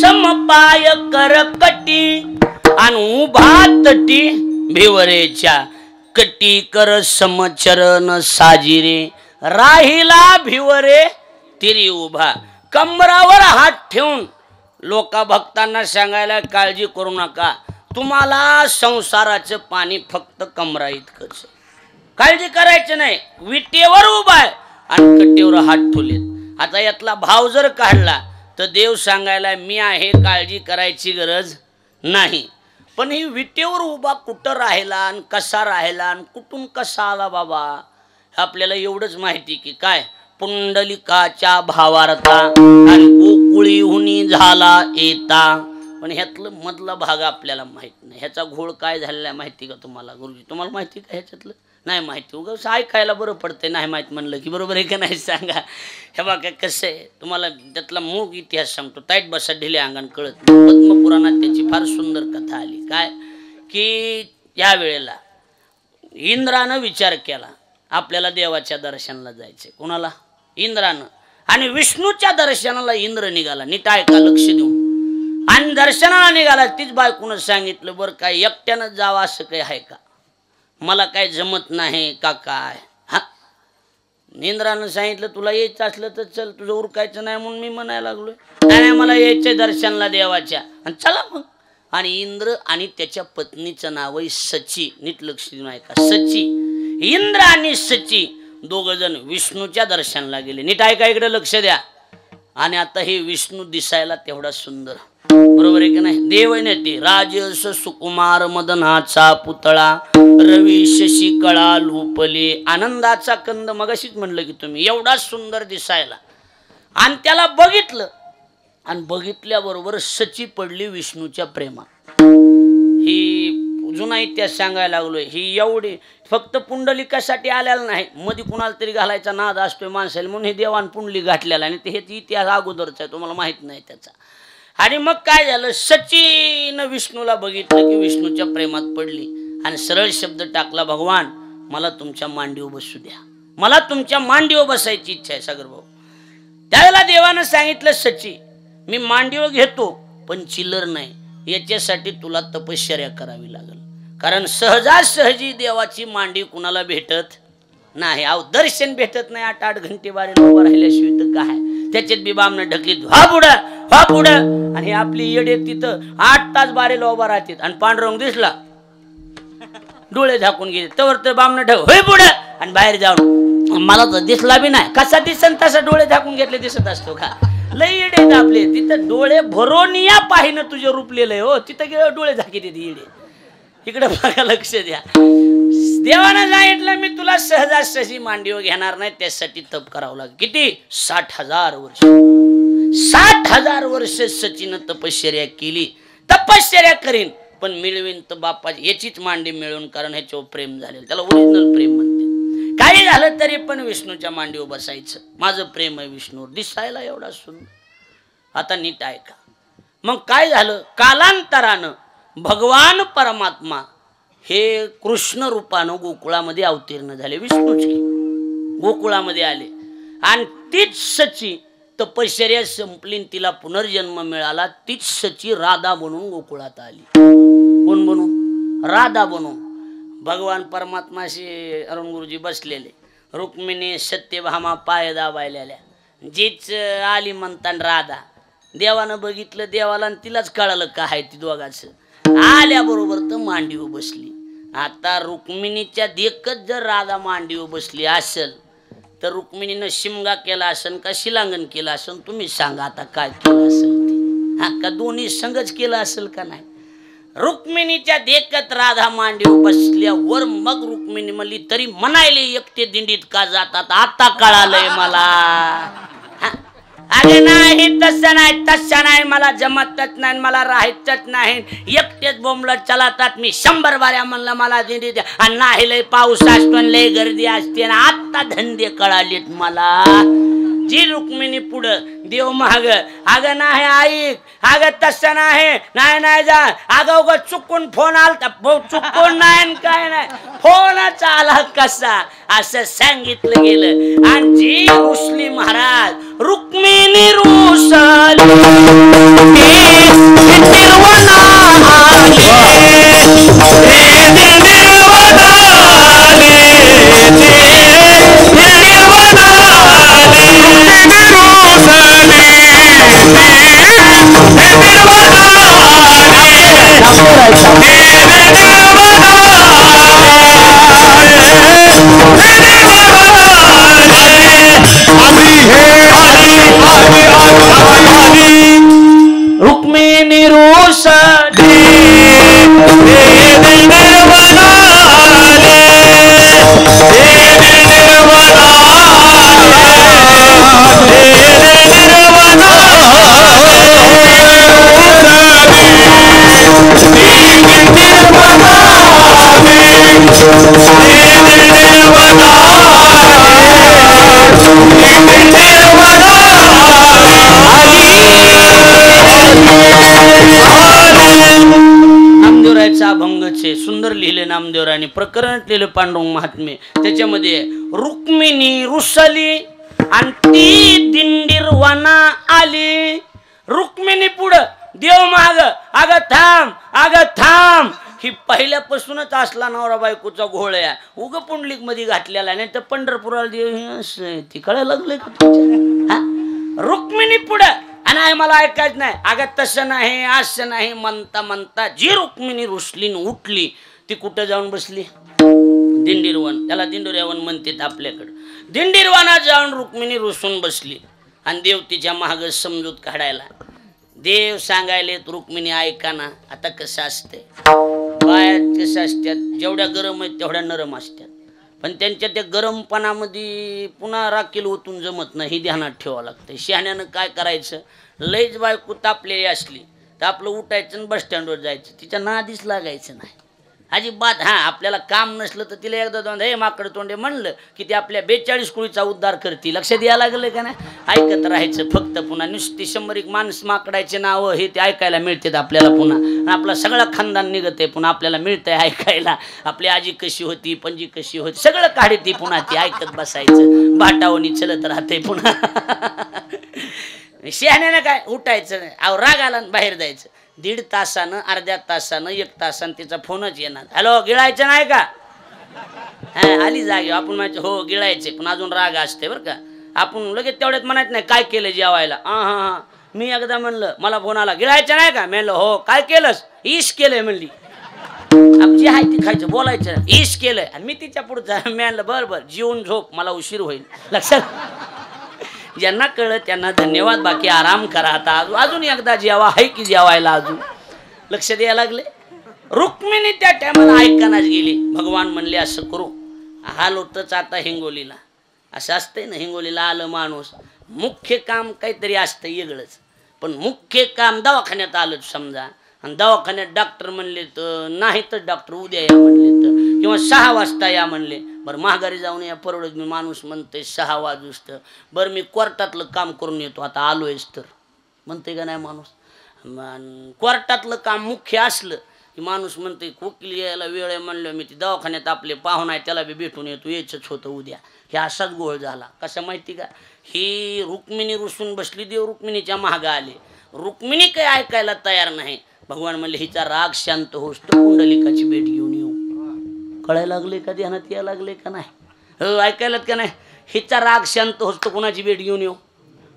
समबाय समपाय कर कटी आणि उभा तटी भिवरेच्या. कटी कर समचरण साजिरे, राहिला भिवरे तिरी उभा. कंबरावर हात ठेवून लोका भक्तांना सांगायला, काळजी करू नका, तुम्हाला संसाराचं पाणी फक्त कमरा इतकंच, काळजी करायचं नाही. विटेवर उभा आहे आणि कट्टीवर हात ठेवलेत. आता यातला भाव जर काढला तर देव सांगायला, मी आहे, काळजी करायची गरज नाही. पण ही विटेवर उभा कुठं राहिला आणि कसा राहिला आणि कुठून कसा आला बाबा, आपल्याला एवढंच माहिती की काय पुंडलिकाच्या भावार्था आणि गोकुळीहुनी झाला येता. पण ह्यातलं मधला भाग आपल्याला माहित नाही. ह्याचा घोळ काय झालेला माहिती का तुम्हाला गुरुजी? तुम्हाला माहिती का ह्याच्यातलं? नाही माहिती. उगाच ऐकायला बरं पडते, नाही माहीत म्हणलं की, बरोबर आहे का नाही सांगा. हे बघा कसं आहे, तुम्हाला त्यातला मूळ इतिहास सांगतो. ताईट बसा ढिले अंगण कळत. पद्मपुराणात त्याची फार सुंदर कथा आली. काय की या वेळेला इंद्रानं विचार केला, आपल्याला देवाच्या दर्शनाला जायचे. कोणाला? इंद्रानं. आणि विष्णूच्या दर्शनाला इंद्र निघाला. नीट ऐका लक्ष देऊन. आणि दर्शनाला निघाला. तीच बायकोनं सांगितलं, बरं काय एकट्यानं जावं असं काही आहे का? मला काय जमत नाही का काय? हा, इंद्रानं सांगितलं तुला यायचं असलं तर चल, तुझं उरकायचं नाही म्हणून मी म्हणायला लागलोय. नाही मला यायचंय दर्शनला देवाच्या, आणि चला मग. आणि इंद्र आणि त्याच्या पत्नीचं नाव आहे सची. नीट लक्ष देऊन ऐका, सची. इंद्र आणि सची दोघ जण विष्णूच्या दर्शनाला गेले. नीट ऐका, इकडे लक्ष द्या. आणि आता हे विष्णू दिसायला तेवढा सुंदर, बरोबर आहे की नाही? देव आहे ना ते. राजस सुकुमार मदनाचा पुतळा, रवी शशी कळा लुपले, आनंदाचा कंद. मगाशीच म्हणलं की तुम्ही, एवढा सुंदर दिसायला. आणि त्याला बघितलं, आणि बघितल्याबरोबर सची पडली विष्णूच्या प्रेमात. ही जुना इतिहास सांगायला लागलोय. ही एवढी फक्त पुंडलिकासाठी आलेला नाही, मध्ये कुणाला तरी घालायचा नाद असतोय माणसाला, म्हणून हे देवान पुंडलिक घातलेला. आणि ते इतिहास अगोदरचा आहे, तुम्हाला माहित नाही त्याचा. आणि मग काय झालं, सचिन विष्णूला बघितलं की विष्णूच्या प्रेमात पडली आणि सरळ शब्द टाकला, भगवान मला तुमच्या मांडीवर बसू द्या, मला तुमच्या मांडीवर बसायची इच्छा आहे सागर भाऊ. त्यावेळेला देवानं सांगितलं, सची मी मांडीवर घेतो पण चिल्लर नाही, याच्यासाठी तुला तपश्चर्या करावी लागेल. कारण सहजासहजी देवाची मांडी कुणाला भेटत नाही. अहो दर्शन भेटत नाही. 8-8 घंटे बारीला उभं राहिल्याशिवाय तर काय. त्याच्यात बी बामनं ढकलीत, व्हा पुढं. आणि आपली येडे तिथं 8 तास बारीला उभा राहतात. आणि पांडुरंग दिसला, डोळे झाकून गेले, तवर तर बामनं ढक होय पुढं, आणि बाहेर जाऊन मला तर दिसला बी नाही. कसा दिसन तसा डोळे झाकून घेतले दिसत असतो का? लई येडे आहेत आपले. तिथं डोळे भरून या पाहिनं तुझे रूपलेलं आहे हो. तिथं गेलं डोळे झाकी देते येडे. इकडे बघा, लक्ष द्या. देवानं सांगितलं मी तुला सहजासहजी मांडीवर घेणार नाही, त्यासाठी तप करावं लागेल. किती? 60,000 वर्ष. 60,000 वर्ष सचिन तपश्चर्या केली. तपश्चर्या करीन पण मिळवीन तर बापाची याचीच मांडी मिळवून, कारण ह्याच्यावर प्रेम झालेलं, त्याला ओरिजिनल प्रेम म्हणते. काही झालं तरी पण विष्णूच्या मांडीवर बसायचं. माझं प्रेम आहे विष्णूवर. दिसायला एवढा सुंदर. आता नीट ऐका. मग काय झालं? कालांतरानं भगवान परमात्मा हे कृष्ण रूपानं गोकुळामध्ये अवतीर्ण झाले. विष्णूचे गोकुळामध्ये आले आणि तीच सची तपश्चर्या संपली, तिला पुनर्जन्म मिळाला. तीच सची राधा बनून गोकुळात आली. कोण बनून? राधा बनून. भगवान परमात्माशी अरुण गुरुजी बसलेले, रुक्मिणी सत्यभामा पाय दाबायलेल्या. जीच आली म्हणताना राधा. देवानं बघितलं, देवाला आणि तिलाच कळालं काय आहे ती दोघांचं. आल्याबरोबर तर मांडीवर बसली. आता रुक्मिणीच्या देखत जर राधा मांडीवर बसली असेल तर रुक्मिणीनं शिमगा केला असेल का शिलांगण केलं असेल? तुम्ही सांगा आता काय केलं असेल ते. हा, का दोन्ही संगच केलं असेल का नाही? रुक्मिणीच्या देखत राधा मांडीवर बसल्यावर मग रुक्मिणी म्हणली, तरी म्हणायले एकटे दिंडीत का जातात? आता कळालंय मला. अरे नाही, तसं नाही, तसं नाही, मला जमतच नाही, मला राहायचंच नाही. एकटेच बोंबलत चलातात. मी 100 बाऱ्या म्हणलं मला दिंडी द्या, आणि नाही लय पाऊस असतो, लय गर्दी असते. आता धंदे कळालेत मला. जी रुक्मिणी पुढं, देव महाग. अगं नाही ऐक, अगं तसं नाही, नाही नाही जा. अगं उगा चुकून फोन आलता, चुकून नाही काय नाही, फोनच आला कसा असं सांगितलं गेलं. आणि जी रुसली महाराज, रुक्मिणी रुसली रुक्मिणी रुसली अभंगचे सुंदर लिहिले नामदेवरायांनी. प्रकरण लिहिले पांडुरंग महात्म्य. त्याच्यामध्ये रुक्मिणी रुसली आणि ती दिंडीर वना आली. रुक्मिणी पुढं, देव माग. अगं थांब, अगं थांब. ही पहिल्यापासूनच असला नवरा बायकोचा घोळ आहे. उग पुंडलिक मध्ये घातलेला नाही तर पंढरपुराला देव ती कळायला लागले का तुमच्या? रुक्मिणी पुढं आणि मला ऐकायच नाही. अगं तसं नाही, असं नाही म्हणता म्हणता जी रुक्मिणी रुसली उठली, ती कुठं जाऊन बसली? दिंडीरवन. त्याला दिंडोऱ्यावन म्हणतात आपल्याकडं. दिंडीरवनात जाऊन रुक्मिणी रुसून बसली आणि देव तिच्या माग समजूत काढायला. देव सांगायले रुक्मिणी ऐका ना. आता कसं असतंय, बायात कसं असतात, जेवढ्या गरम आहेत तेवढ्या नरम असतात, पण त्यांच्या त्या गरमपणामध्ये पुन्हा राखील ओतून जमत नाही, ही ध्यानात ठेवावं लागतं. शहाण्यानं काय करायचं, लयच बायको तापलेली असली तर आपलं उठायचं आणि बस स्टँडवर जायचं, तिच्या नादीच लागायचं नाही अजिबात. हां, आपल्याला काम नसलं तर तिला एकदा दोन हे माकड तोंडे म्हणलं की ते आपल्या 42 कुळीचा उद्धार करते. लक्ष द्यायला लागलं का नाही? ऐकत राहायचं फक्त. पुन्हा नुसती 100 माणूस माकडायचे नावं हे ते ऐकायला मिळतात आपल्याला पुन्हा. आणि आपला सगळा खानदान निघत आहे पुन्हा आपल्याला मिळतंय ऐकायला. आपली आजी कशी होती, पणजी कशी होती, सगळं काढते पुन्हा ती ऐकत बसायचं. भाटावणी चलत राहते पुन्हा. शहाण्यानं काय उठायचं नाही, अहो राग आला बाहेर जायचं. 1.5 तासानं, अर्ध्या तासानं, 1 तासानं तिचा फोनच येणार. हॅलो, गिळायचं नाही का? हा, आली जागे. आपण म्हणायचं हो गिळायचे, पण अजून राग असते बरं का. आपण लगेच तेवढ्यात म्हणायचं नाही काय केलं जेवायला. हां, मी एकदा म्हणलं, मला फोन आला गिळायचं नाही का? म्हणलं हो. काय केलंस? ईश केलंय म्हणली. आपण जे आहे ते खायचं बोलायचं ईश केलंय आणि मी तिच्या पुढचा मी आणलं बरं बरं जेवून झोप मला उशीर होईल लक्षात ज्यांना कळलं त्यांना धन्यवाद बाकी आराम करा आता अजून एकदा जेवा आहे की जेवायला अजून लक्ष द्यायला लागले रुक्मिणी त्या टायमाला ऐकानाच गेली भगवान म्हणले असं करू हाल होतच आता हिंगोलीला असं असतंय ना हिंगोलीला आलं माणूस मुख्य काम काहीतरी असतं वेगळंच पण मुख्य काम दवाखान्यात आलं समजा आणि दवाखान्यात डॉक्टर म्हणले तर नाही तर डॉक्टर उद्या या म्हणले तर किंवा 6 वाजता या म्हणले बरं महागारी जाऊन या परवडत मी माणूस म्हणतोय 6 वाजूस तर बरं मी कोर्टातलं काम करून येतो आता आलोयच तर म्हणते का नाही माणूस कोर्टातलं काम मुख्य असलं की माणूस म्हणते वकील यायला वेळ आहे म्हणलं मी ती दवाखान्यात आपले पाहुणा आहे त्याला बी भेटून येतो यायचंच होतं उद्या हे असाच गोळ झाला कसा माहिती का ही रुक्मिणी रुसून बसली देव रुक्मिणीच्या महागा आले रुक्मिणी काही ऐकायला तयार नाही भगवान म्हणले हिचा राग शांत होस तर पुंडलिकाची भेट घेऊन येऊ कळायला लागले का ध्यानात यायला लागले का नाही ऐकायलात का नाही हिचा राग शांत होस तर कुणाची भेट घेऊन येऊ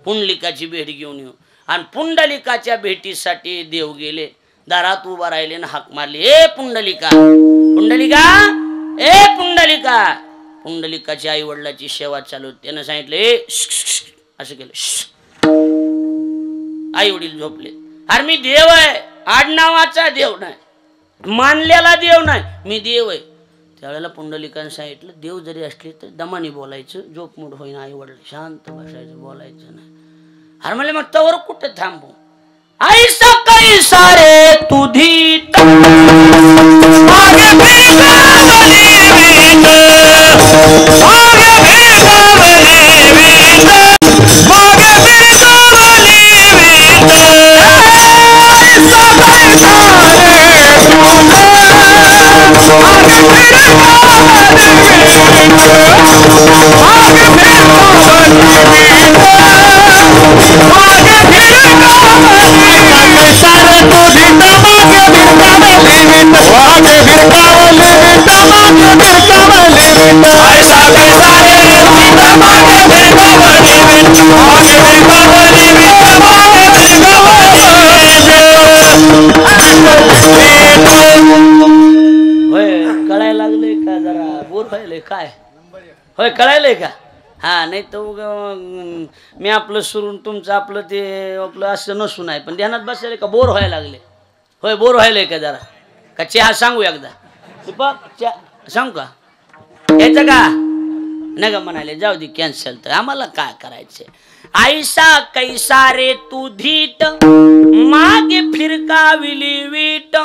पुंडलिकाची भेट घेऊन येऊ आणि पुंडलिकाच्या भेटीसाठी देव गेले दारात उभा राहिले ना हाक मारली ए पुंडलिका पुंडलिका ए पुंडलिका पुंडलिकाच्या आई वडिलाची सेवा चालू त्यानं सांगितलं ए असं केलं आई वडील झोपले अरे मी देव आहे आडनावाचा देव नाही मानलेला देव नाही मी देव आहे त्यावेळेला पुंडलिकाने सांगितलं देव जरी असले तर दमाने बोलायचं झोपमोड होईना आई वडील शांत बसायचं बोलायचं नाही अरे म्हणले मग तवर कुठे थांबू ऐसा कई सारे तुझी कळायला लागले का जरा बोर व्हायले काय होय कळायलंय का हा नाही तर मी आपलं सुरून तुमचं आपलं ते आपलं असं नसून आहे पण ध्यानात बसायला का बोर व्हायला लागले होय बोर व्हायलंय का जरा का चहा सांगू एकदा चहा सांगू का यायचं का नाही का म्हणाले जाऊ दे कॅन्सल तर आम्हाला काय करायचंय ऐसा कैसा रे तू धीट मागे फिरकाविली वीट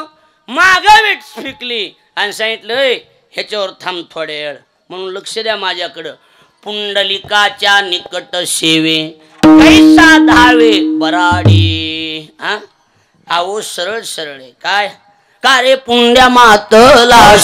माग वीट फिकली आणि सांगितलं ह्याच्यावर थांब थोडे वेळ म्हणून लक्ष द्या माझ्याकडं पुंडलिकाच्या निकट सेवे कैसा धावे बराडी आहो सरळ सरळ आहे काय का रे पुंड्या मातला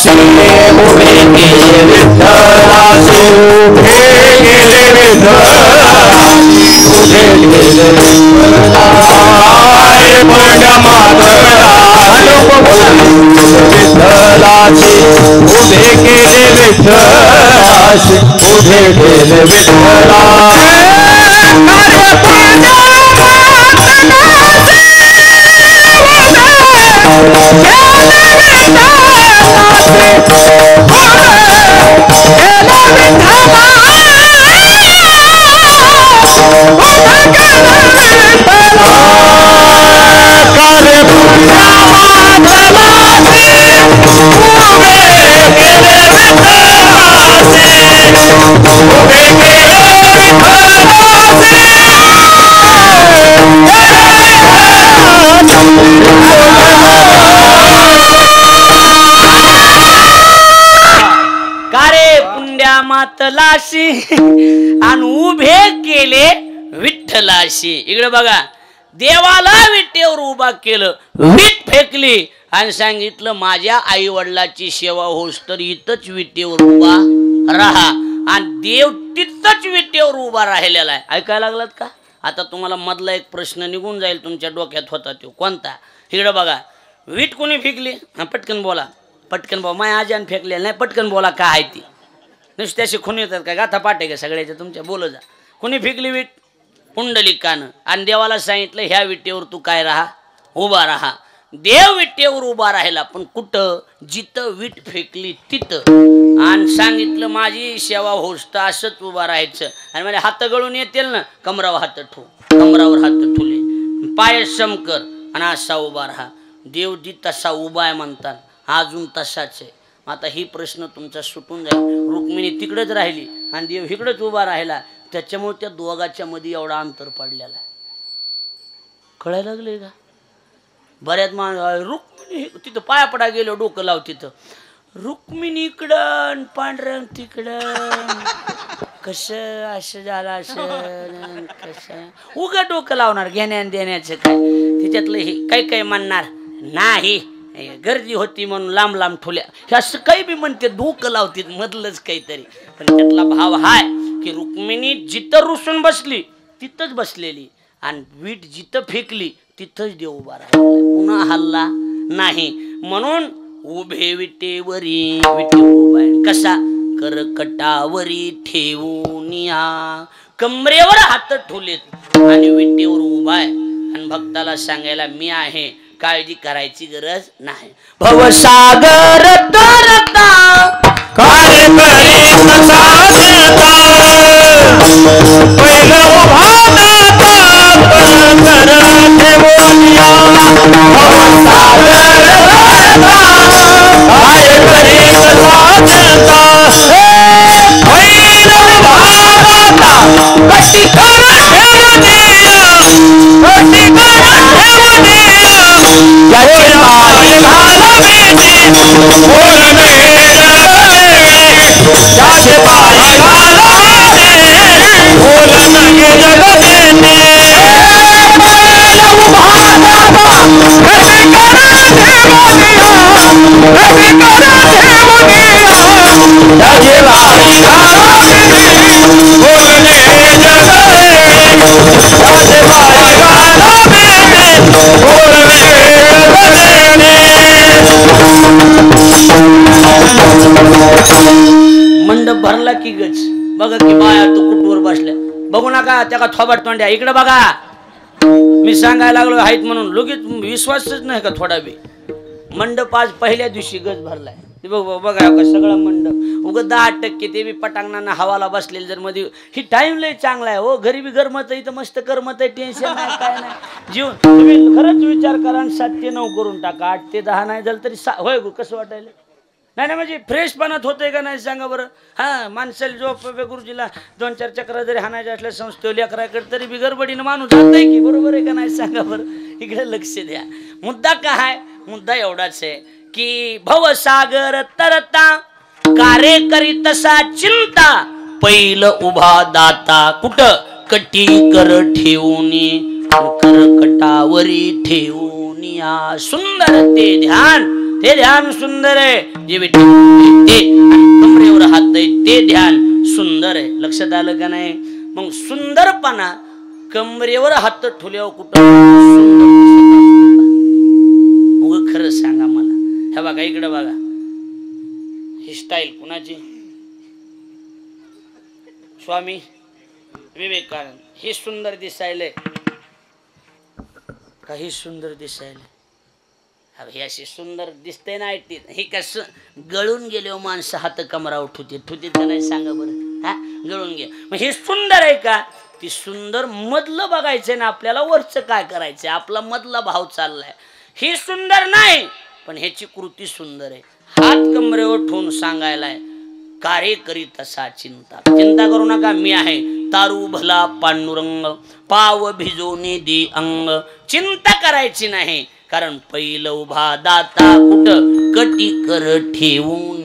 मातलाशी आणि उभे केले विठ्ठलाशी इकडे बघा देवाला विटेवर उभा केलं विट फेकली आणि सांगितलं माझ्या आई वडिलाची सेवा होस तर इथंच विटेवर उभा राहा आणि देव तिथंच विटेवर उभा राहिलेला आहे ऐकायला लागलात का आता तुम्हाला मधला एक प्रश्न निघून जाईल तुमच्या डोक्यात होता तो कोणता इकडे बघा वीट कोणी फेकली पटकन बोला माझ्या आजान फेकलेलं नाही पटकन बोला काय आहे ती नुसत्याशी खून येतात का गाथा पाटे का सगळ्याच्या तुमच्या बोल जा कोणी फेकली वीट पुंडलिकानं आणि देवाला सांगितलं ह्या विटेवर तू काय राहा उभा राहा देव विटेवर उभा राहिला, पण कुठं? जिथं वीट फेकली तिथं. आणि सांगितलं माझी सेवा होस्त असंच उभा राहायचं. आणि मला हात गळून येतील ना, कमरावर हात ठेव, कमरावर हात ठेवले, पाय समकर आणि असा उभा राहा. देव जी तसा उभा आहे म्हणतात, अजून तसाच आहे. आता ही प्रश्न तुमचा सुटून जाईल. रुक्मिणी तिकडेच राहिली आणि देव इकडेच उभा राहिला, त्याच्यामुळे त्या दोघाच्या मध्ये एवढा अंतर पडलेला आहे. कळायला लागले का? बऱ्याच रुक्मिणी तिथं पाया पडा गेलो, डोकं लाव तिथं, रुक्मिणी इकडं पांढरंग तिकडं, कसं असं झालं असं कसं उगा डोकं लावणार घेण्या देण्याचं काय? त्याच्यातलं हे काही काही म्हणणार नाही, गर्दी होती म्हणून लांब लांब ठेवल्या, हे असं काही बी म्हणते, डोकं लावते मधलंच काहीतरी. पण त्यातला भाव हाय की रुक्मिणी जिथं रुसून बसली तिथंच बसलेली, आणि वीट जिथं फेकली तिथंच देव उभा राहिला, पुन्हा हल्ला नाही. म्हणून उभे विटेवरी, विटे उभा कसा? करकटावरी ठेवून या, कमरेवर हात ठेवलेत आणि विटेवर उभा आहे. आणि भक्ताला सांगायला मी आहे, काळजी करायची गरज नाही. भवसागर तरता काय करीत साधता, पहिलं उभा दाता कर ठेवून या. भवसागर तरता काय करीत साधता, पहिलं उभा दाता कशी कर ठेवून या, कशी कर ठेवून या. याचे पाय घालावेचे बोलणे जगदेवे, याचे पाय घालावेचे बोलणे जगदेवे. पहिला उभा दाता कशी कर ठेवून या, कशी कर ठेवून या. याचे पाय घालावेचे बोलणे जगदेवे, याचे पाय घालावेचे बोलणे मंडप भरला की गच बघा की बाया तू कुठवर बसल्या, बघू नका त्या का थोबाड तोंड्या, इकडे बघा. मी सांगायला लागलो आहेत म्हणून लगेच विश्वासच नाही का थोडा बी. मंडप आज पहिल्या दिवशी गच भरलाय, ते बघा का सगळा मंडप उग 10% ते बी पटांगणांना हवाला बसलेले. जर मध्ये ही टाइम लय चांगला आहे हो, घरी बी गरमत आहे, इथं मस्त करमत आहे, टेन्शन नाही काय नाही. जीव तुम्ही खरंच विचार करा आणि 7 ते 9 करून टाका, 8 ते 10 नाही झालं तरी होय कसं वाटायला नाही ना, म्हणजे फ्रेशपणात होतंय का नाही सांगा बरं. हां माणसाला झोप गुरुजीला 2-4 चक्र जरी हाणायचे असल्या संस्थेला लेकराकडे तरी बी गडबडीनं माणूस जात आहे की, बरोबर आहे का नाही सांगा बरं. इकडे लक्ष द्या. मुद्दा काय? मुद्दा एवढाच आहे की भवसागर तरता कार्य करी तसा चिंता, पहिलं उभा दाता कुठं? कटी कर ठेवून, करकटावरी ठेवून या. सुंदर ते ध्यान, ते ध्यान सुंदर आहे. जे ते कमरेवर हात आहे ते ध्यान सुंदर आहे. लक्षात आलं का नाही? मग सुंदरपणा कमरेवर हात ठेवल्यावर कुठं सुंदर मग खरं सांगा मला. हे बघा इकडे बघा, ही स्टाईल कुणाची? स्वामी विवेकानंद. हे सुंदर दिसायले, काही सुंदर दिसायले. हे अशी सुंदर दिसते ना, हे कसं गळून गेले माणसं हात कमरा उठवते का नाही सांगा बरं. हा गळून गे, मग हे सुंदर आहे का? ती सुंदर मधलं बघायचंय ना आपल्याला, वरचं काय करायचंय, आपला मधला भाव चाललाय. हे सुंदर नाही पण ह्याची कृती सुंदर आहे. हात कमरेवर ठेवून सांगायलाय कार्य करीत असा चिंता. चिंता करू नका, मी आहे. तारू भला पांडुरंग पाव भिजवणे दे अंग. चिंता करायची नाही, कारण पहिलं उभा दाता कुठं? कटी कर ठेवून,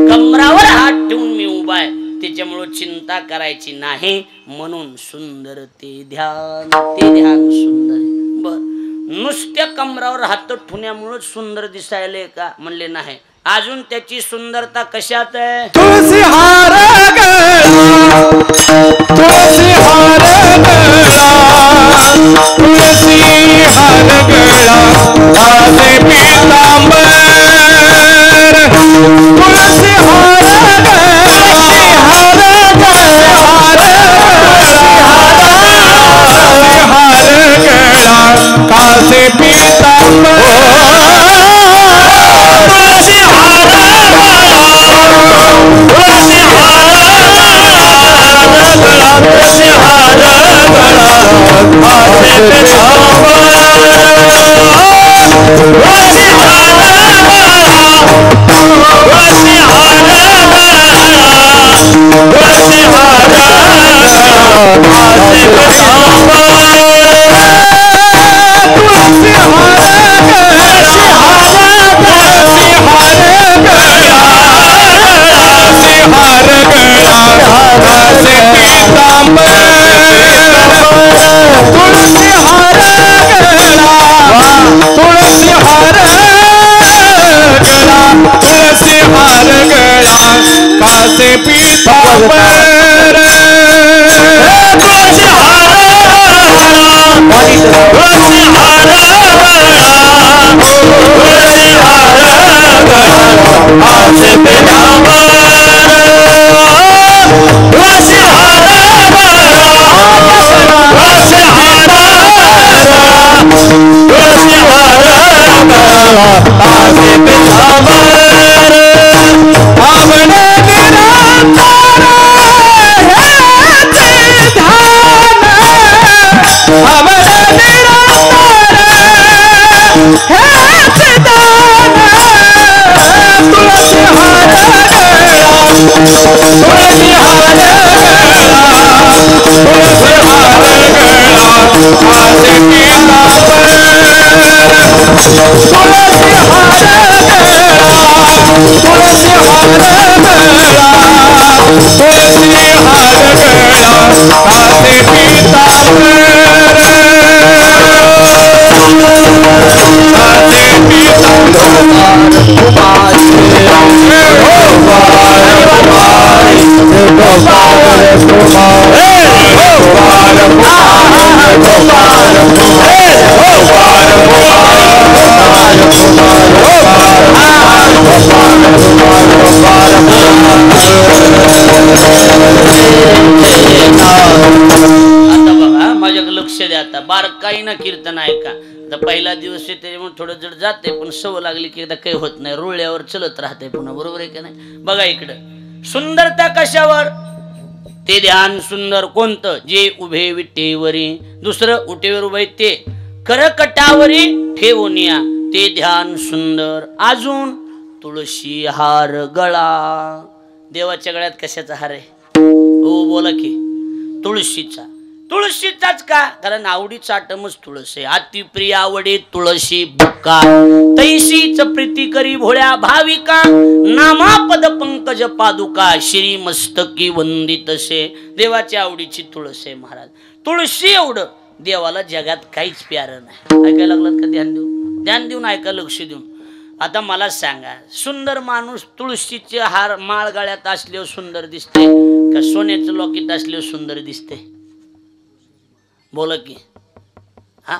कमरावर हात ठेवून मी उभा आहे, त्याच्यामुळं चिंता करायची नाही. म्हणून सुंदर ते ध्यान, ते ध्यान सुंदर आहे. बर, नुसत्या कमरावर हात ठेवण्यामुळे सुंदर दिसायले का? म्हणले नाही. अजून त्याची सुंदरता कशात आहे? तुळशी हार गळा, तुळशी हार गळा, तुळशी हार गळा, लाले पीतांबर. तुळशी हार गळा, हार गळा, हार गळा, कासे पीतांबर. पीतांबर तुळशी हार तुळशी हार तुळशी हार आसे पीतांबर तुळशी हार तुळशी हार तुळशी हार आसे पीतांबर आवडे निरंतर हेचे ध्यान आवडे निरंतर हेचे दान तुळशी हार गळा तुळशी हार गळा तुळशी हार गळा आसे पीतांबर तुळशी हार गळा तुळशी हार गळा तुळशी हार गळा आसे पीतांबर आसे पीतांबर आता बघा माझ्याकडे लक्ष द्या. आता बारकाईनं कीर्तन ऐका. आता पहिला दिवस आहे त्याच्यामुळे थोडं जड जाते, पण सवय लागली की एकदा काही होत नाही, रुळल्यावर चलत राहते पुन्हा. बरोबर आहे का नाही? बघा इकडं सुंदरता कशावर? ते ध्यान सुंदर कोणतं? जे उभे विटेवरी. दुसरं उठेवर उभे ते करकटावरी ठेवून या ते ध्यान सुंदर. अजून तुळशी हार गळा. देवाच्या गळ्यात कशाचा हार आहे? हो बोला की. तुळशीचा. तुळशीचाच का? कारण आवडीचा आटमच तुळस आहे. अति प्रिय आवडे तुळशी बुक्का तैशीच प्रीती करी भोळ्या भाविका. नामापद पंकज पादुका श्री मस्तकी वंदितसे. देवाच्या आवडीची तुळस आहे महाराज. तुळशी एवढं देवाला जगात काहीच प्यारं नाही. ऐकायला लागलात का? ध्यान देऊन ध्यान देऊन ऐका, लक्ष देऊन. आता मला सांगा, सुंदर माणूस तुळशीचे हार माळ गळ्यात असल्यावर सुंदर दिसते का सोन्याचं लॉकेट असल्यावर सुंदर दिसते? बोला की. हा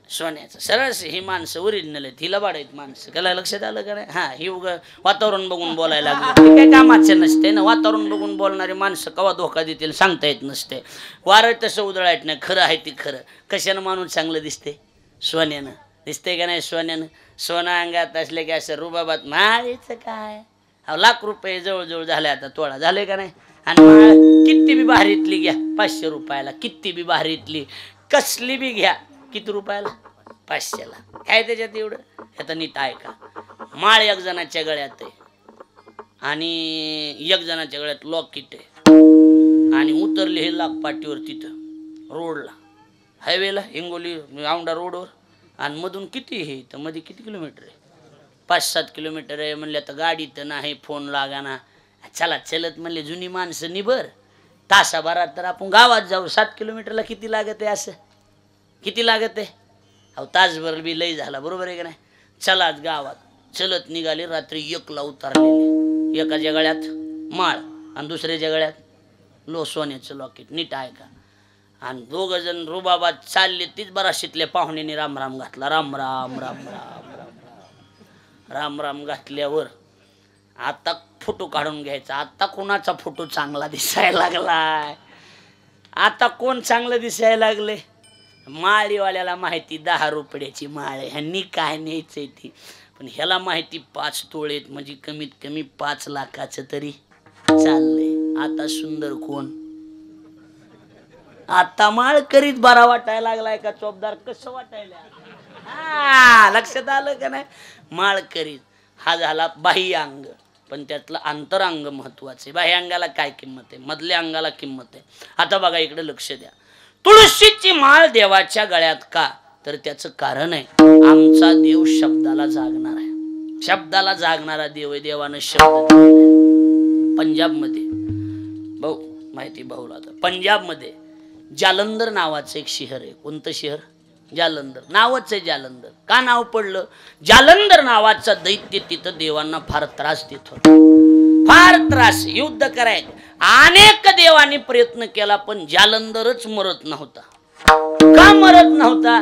सोन्याचं सरळ. ही माणसं ओरिजिनल आहेत, हिला बाडायत माणसं. त्याला लक्षात आलं का नाही? हा ही उगा वातावरण बघून बोलायला लागले काय कामाचं नसते ना. वातावरण बघून बोलणारे माणसं कवा धोका देतील सांगता येत नसते. वारं तसं उधळायत नाही. खरं आहे ती खरं. कशानं माणूस चांगलं दिसते? सोन्यानं दिसते का नाही? सोन्यानं. सोनं अंगात असले की असं रुबाबात माळीचं काय लाख रुपये जवळजवळ झाले. आता तोळा झाले का नाही? आणि माळ किती बी भारीतली घ्या 500 रुपयाला. किती बी भारीतली कसली बी घ्या किती रुपयाला? 500ला. काय त्याच्यात एवढं? आता नीट ऐका. माळ एक जणाच्या गळ्यात आहे आणि एक जणाच्या गळ्यात लॉकेट आहे आणि उतरले हे लागपाटीवर तिथं रोडला हायवेला हिंगोली औंढा रोडवर. आणि मधून किती हे तर मध्ये किती किलोमीटर आहे? 5-7 किलोमीटर आहे. म्हणले आता गाडी तर नाही, फोन लागा ना. चला चलत म्हणले जुनी माणसं निभर तासाभरात तर आपण गावात जाऊ. 7 किलोमीटरला किती लागत आहे? असं किती लागत आहे? अहो तासभर बी लई झाला. बरोबर आहे का नाही? चलाच गावात चलत निघाले. रात्री 1ला उतरलेले. एकाच्या गळ्यात माळ आणि दुसऱ्याच्या गळ्यात सोन्याचं लॉकेट. नीट ऐका. आणि दोघं जण रुबाबात चालले. तीच बराशीतल्या पाहुण्याने राम राम घातला. राम राम राम राम राम राम राम घातल्यावर आता फोटो काढून घ्यायचा. आता कोणाचा फोटो चांगला दिसायला लागलाय? आता कोण चांगलं दिसायला लागले? माळीवाल्याला माहिती 10 रुपयाची माळ आहे, ह्यांनी काय न्यायचंय ती. पण ह्याला माहिती 5 तोळेत म्हणजे कमीत कमी 5 लाखाचं तरी चाललंय. आता सुंदर कोण? आता माळ करीत बरा वाटायला लागलाय का चोपदार? कसं वाटायला? हा लक्षात आलं का नाही? माळ करीत हा झाला बाह्य अंग, पण त्यातलं अंतरांग महत्वाचे. बाह्य अंगाला काय किंमत आहे? मधल्या अंगाला किंमत आहे. आता बघा इकडे लक्ष द्या. तुळशीची माळ देवाच्या गळ्यात का? तर त्याचं कारण आहे, आमचा देव शब्दाला जागणार आहे. शब्दाला जागणारा देव आहे. देवानं शब्द पंजाबमध्ये भाऊ माहिती भाऊला तर पंजाबमध्ये जालंधर नावाचं एक शहर आहे. कोणतं शहर? जालंधर. नावच आहे जालंधर. का नाव पडलं? जालंधर नावाचा दैत्य तिथं देवांना फार त्रास देत होता. फार त्रास, युद्ध करायचे. अनेक देवांनी प्रयत्न केला पण जालंधरच मरत नव्हता. का मरत नव्हता?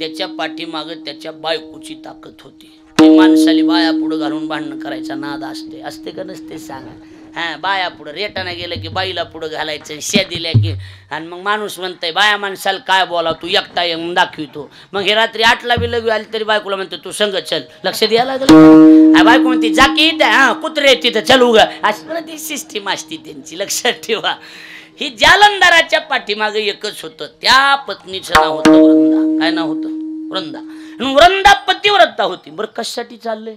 त्याच्या पाठीमाग त्याच्या बायकोची ताकद होती. माणसाली बाया पुढे घालून भांडण करायचा नाद असते, असते का नसते सांगा? हा, बाया पुढे रेटाने गेलं की बाईला पुढे घालायचं, शे दिल्या की, आणि मग माणूस म्हणतंय बाया माणसाला काय बोला, तू एकटा येऊन दाखवितो. मग हे रात्री 8ला बी लग्न आली तरी बायकोला म्हणतो तू संग चल. लक्ष द्यायला लागलं. बायको म्हणते जा की हा कुत्रे तिथं चल उगा. अशी ती सिस्टीम असते त्यांची, लक्षात ठेवा. ही जालंधराच्या पाठीमागे एकच होतं, त्या पत्नीचं नाव होतं वृंदा. काय नाव होतं? वृंदा. वृंदा पतिव्रता होती. बरं कशासाठी चाललंय?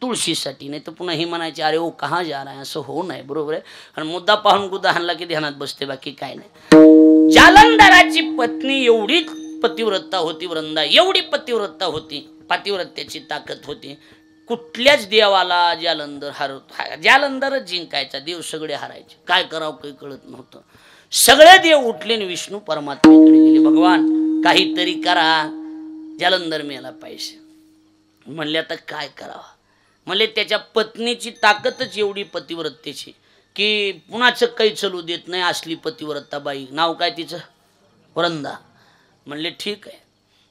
तुळशीसाठी. नाही तर पुन्हा ही म्हणायची अरे ओ कहा जा रहा है, असं हो नाही. बरोबर आहे. आणि मुद्दा पाहून गुद्दा हाणला की ध्यानात बसते, बाकी काय नाही. जालंधराची पत्नी एवढी पतिव्रता होती वृंदा, एवढी पतिव्रता होती, पतिव्रतेची ताकद होती. कुठल्याच देवाला जालंधरच जिंकायचा, देव सगळे हारायचे. काय करावं काही कळत नव्हतं. सगळे देव उठले आणि विष्णू परमात्म्याकडे गेले. भगवान काहीतरी करा, जालंधर मेला पाहिजे. म्हणले आता काय करावं? म्हणले त्याच्या पत्नीची ताकदच एवढी पतिव्रतेची की कुणाचं काही चलू देत नाही. असली पतिव्रता बाई. नाव काय तिचं? वृंदा. म्हणले ठीक आहे,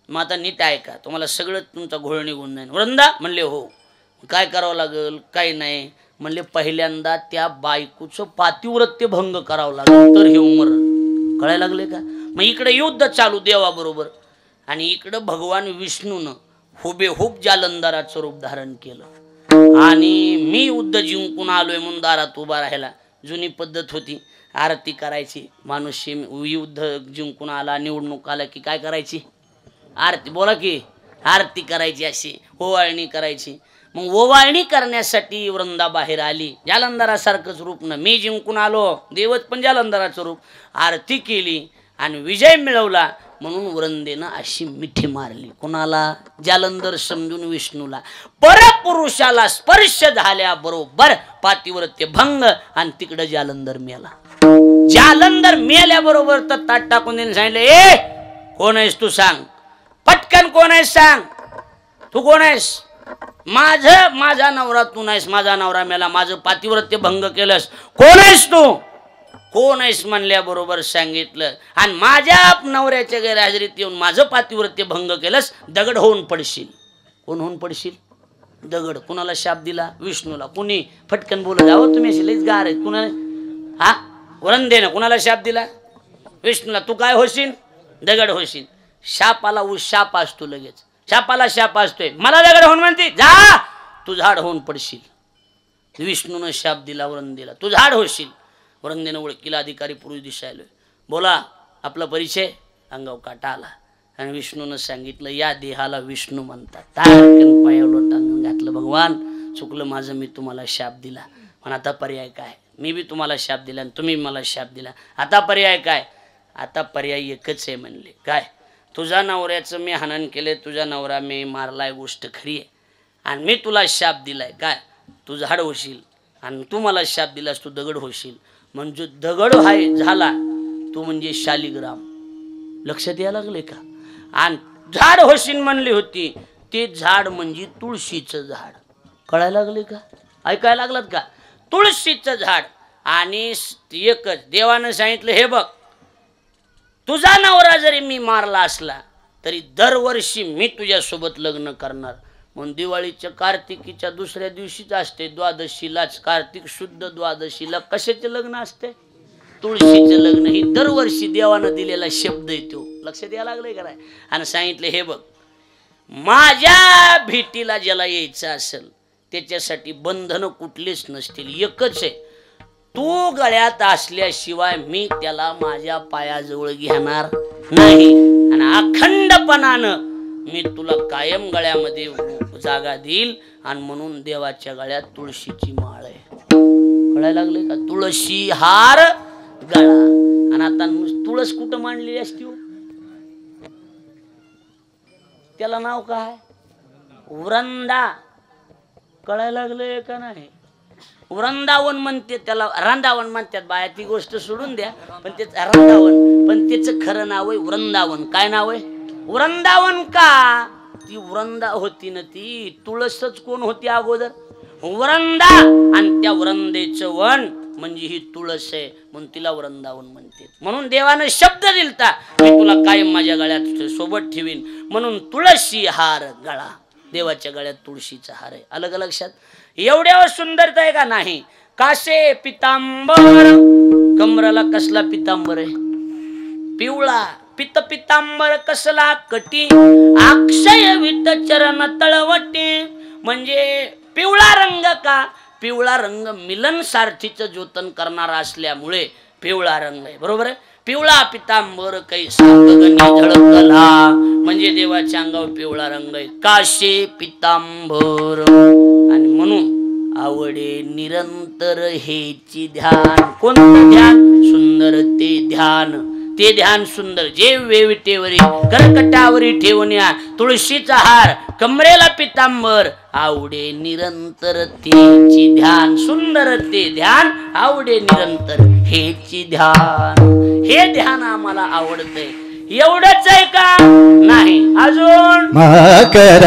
मग आता नीट ऐका, तुम्हाला सगळं तुमचा घोळ निघून जाईल. वृंदा म्हणले हो. काय करावं लागेल? काही नाही. म्हणले पहिल्यांदा त्या बायकोचं पातिव्रत्य भंग करावं लागेल तर हे मरण. कळायला लागले का? मग इकडे युद्ध चालू देवाबरोबर आणि इकडं भगवान विष्णूनं हुबेहूब जालंधराचं रूप धारण केलं. आणि मी युद्ध जिंकून आलोय म्हणून दारात उभा राहायला. जुनी पद्धत होती, आरती करायची. माणूस युद्ध जिंकून आला, निवडणूक आला की काय करायची? आरती. बोला की. आरती करायची, अशी ओवाळणी करायची. मग ओवाळणी करण्यासाठी वृंदा बाहेर आली. जालंधरासारखंच रूप ना, मी जिंकून आलो, देवच पण जालंधराचं रूप. आरती केली आणि विजय मिळवला. म्हणून वृंदेनं अशी मिठी मारली. कोणाला? जालंधर समजून विष्णूला. परपुरुषाला स्पर्श झाल्याबरोबर पातिव्रत्य भंग आणि तिकडं जालंधर मेला. जालंधर मेल्याबरोबर तर ताट टाकून देऊन सांगितलं ए कोण आहेस तू? सांग पटकन, कोण आहेस सांग. तू कोण आहेस? माझा नवरा तू नाहीस. माझा नवरा मेला, माझं पातिव्रत्य भंग केलंस. कोण आहेस तू? कोण आहेस म्हणल्याबरोबर सांगितलं. आणि माझ्या नवऱ्याच्या गैरहजेरीत येऊन माझं पातिव्रत्य भंग केलंस, दगड होऊन पडशील. कोण होऊन पडशील? दगड. कुणाला शाप दिला? विष्णूला. कुणी? फटकन बोलत जावं तुम्ही, असे लईच गार आहेत. कुणाला? हा, वृंदेनं. कुणाला शाप दिला? विष्णूला. तू काय होशील? दगड होशील. शापाला शाप असतो लगेच. शापाला शाप असतोय. मला दगड होऊन म्हणते जा तू झाड होऊन पडशील. विष्णूनं शाप दिला वृंदेला, तू झाड होशील. वृंदेनं ओळखीला अधिकारी पुरुष दिसायलोय. बोला आपला परिचय. अंगाव काटा आला आणि विष्णूनं सांगितलं या देहाला विष्णू म्हणतात. तारकन पायावलं टांगून घातलं. भगवान चुकलं माझं, मी तुम्हाला शाप दिला. पण आता पर्याय काय? मी बी तुम्हाला शाप दिला आणि तुम्ही मला शाप दिला. आता पर्याय काय? आता पर्याय एकच आहे म्हणले. काय? तुझ्या नवऱ्याचं मी हनन केले, तुझा नवरा मी मारलाय, गोष्ट खरी आहे. आणि मी तुला शाप दिलाय. काय? तू झाड होशील. आणि तू मला शाप दिलास तू दगड होशील. म्हणजे दगड हाय झाला तू म्हणजे शालिग्राम. लक्षात यायला लागले का? आणि झाड होशील म्हणली होती, ते झाड म्हणजे तुळशीचं झाड. कळायला लागले का? ऐकायला लागलात का? तुळशीचं झाड. आणि एकच देवानं सांगितलं हे बघ, तुझा नवरा जरी मी मारला असला तरी दरवर्षी मी तुझ्यासोबत लग्न करणार. म्हणून दिवाळीच्या कार्तिकीच्या दुसऱ्या दिवशीच असते, द्वादशीलाच. कार्तिक शुद्ध द्वादशीला कशाचे लग्न असते? तुळशीचं लग्न. ही दरवर्षी देवानं दिलेला शब्द येतो. लक्षात यायला लागलंय का नाही? आणि सांगितलं हे बघ, माझ्या भेटीला ज्याला यायचं असेल त्याच्यासाठी बंधनं कुठलीच नसतील. एकच आहे, तू गळ्यात असल्याशिवाय मी त्याला माझ्या पायाजवळ घेणार नाही. आणि अखंडपणानं मी तुला कायम गळ्यामध्ये जागा देईल. आणि म्हणून देवाच्या गळ्यात तुळशीची माळ आहे. कळायला लागले का? तुळशी हार गळा. आणि आता तुळस कुठं मांडलेली असती हो? त्याला नाव काय? वृंदा. कळायला लागले का नाही? वृंदावन म्हणते त्याला, रांदावन म्हणतात बाया. ती गोष्ट सोडून द्या, पण ते रांदावन, पण त्याचं खरं नाव आहे वृंदावन. काय नाव आहे? वृंदावन. का? ती वृंदा होती ना, ती तुळसच कोण होती अगोदर? वरंदा, आणि त्या वरंदेचं वन म्हणजे ही तुळस आहे, म्हणून तिला वृंदावन म्हणते. म्हणून देवानं शब्द दिलता, मी तुला कायम माझ्या गळ्यात सोबत ठेवीन, म्हणून तुळशी हार गळा. देवाच्या गळ्यात तुळशीचा हार आहे. अलग लक्षात. एवढ्यावर सुंदरता आहे का नाही. कासे पितांबर, कमराला कसला पितांबर आहे? पिवळा. पित पितांबर कसला कटी, अक्षय वित चरण तळवटी. म्हणजे पिवळा रंग का? पिवळा रंग मिलन सारथीचं जोतन करणारा असल्यामुळे पिवळा रंग आहे. बरोबर आहे. पिवळा पितांबर कैसा गगनी झळकला, म्हणजे देवाच्या अंगावर पिवळा रंग आहे. काशे पितांबर. आणि म्हणून आवडे निरंतर हेची ध्यान. कोणतं ध्यान? सुंदर ते ध्यान. ते ध्यान सुंदर जे वेविटेवरी करकटावरी ठेवण्या तुळशीचा हार, कमरेला पितांबर, आवडे निरंतर तेची ध्यान. सुंदर ते ध्यान, आवडे निरंतर हेची ध्यान. हे ध्यान आम्हाला आवडतंय. एवढंच आहे का? नाही, अजून मकर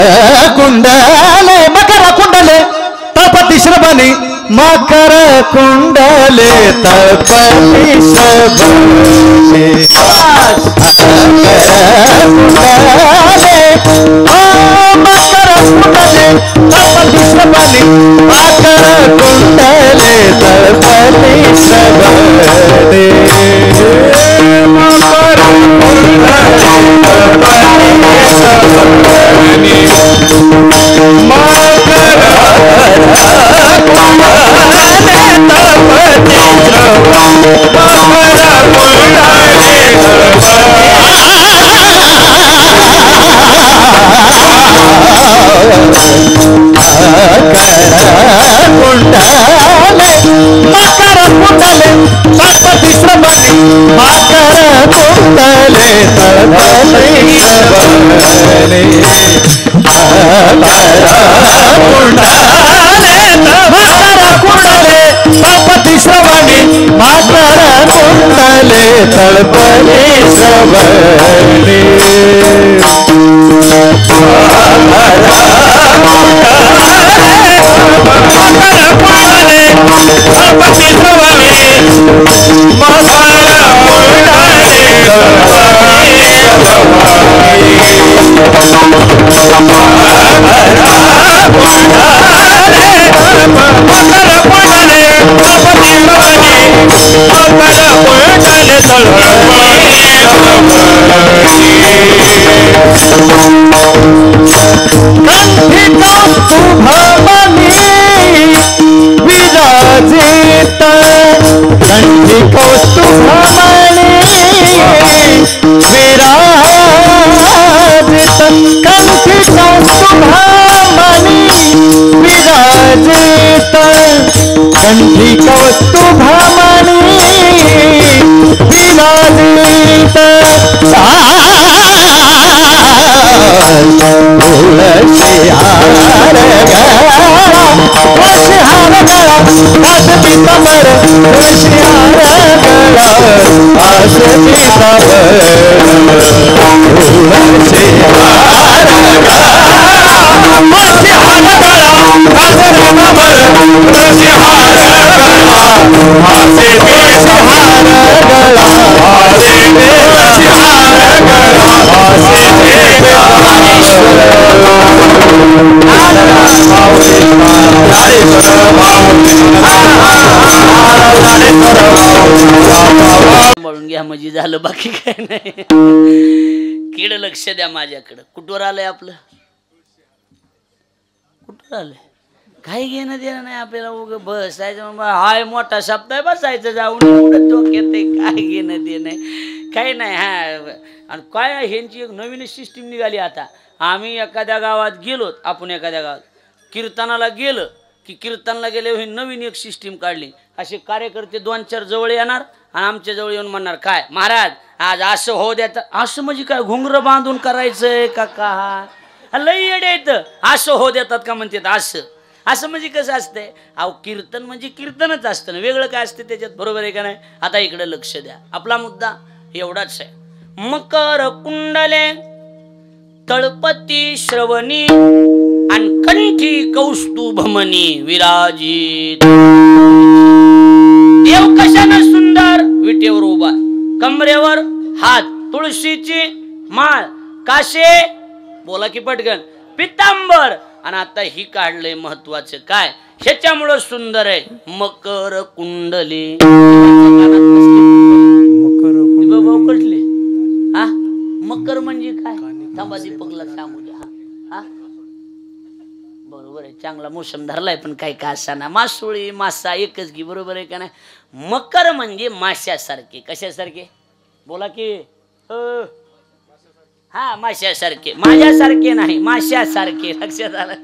कुंडले, मकर कुंडले तपती श्रवणी, मकर कुंडले तपती श्रवणी, मकर कुंडले तपती श्रवणी, मकर कुंडले तपती श्रवणी, मकर म्हणून घ्या म्हणजे झालं, बाकी काय नाही. किड लक्ष द्या माझ्याकडं. कुठवर आलंय आपलं? कुठवर आलंय? काही घेणं देणं नाही आपल्याला. उग बसायचं, हाय मोठा शब्द आहे, बसायचं जाऊन. एवढं डोक्यात काय घेणं देणं काही नाही. हा, आणि काय ह्यांची एक नवीन सिस्टीम निघाली आता. आम्ही एखाद्या गावात गेलो, आपण एखाद्या गावात कीर्तनाला गेलं की कीर्तनाला गेले ही नवीन एक सिस्टीम काढली. असे कार्यकर्ते 2-4 जवळ येणार आणि आमच्या जवळ येऊन म्हणणार, काय महाराज आज असं हो द्यायचं. असं म्हणजे काय, घुंगरं बांधून करायचंय का? का लई येडे येतं. असं हो देतात का म्हणतात. असं असं म्हणजे कसं असतंय? अहो कीर्तन म्हणजे कीर्तनच असतं ना, वेगळं काय असतं त्याच्यात. बरोबर आहे का नाही? आता इकडे लक्ष द्या. आपला मुद्दा एवढाच आहे. मकर कुंडले तळपती श्रवणी, आणि कंठी कौस्तुभमणी विराजित. देव कशाने सुंदर? विटेवर उभा, कमरेवर हात, तुळशीची माळ, काशे बोला की पटकन, पितांबर. आणि आता ही काढलंय महत्वाचं काय, ह्याच्यामुळं सुंदर आहे. मकर कुंडली. कटले हा मकर म्हणजे काय? थांबा दीपकला सांगू द्या. हा बरोबर आहे, चांगला मोसम धरलाय, पण काय का असाना, मासोळी मासा एकच की, बरोबर आहे का नाही? मकर म्हणजे माश्यासारखे. कशासारखे बोला की? हा माश्यासारखे, माझ्यासारखे नाही, माश्यासारखे. लक्षात आलं?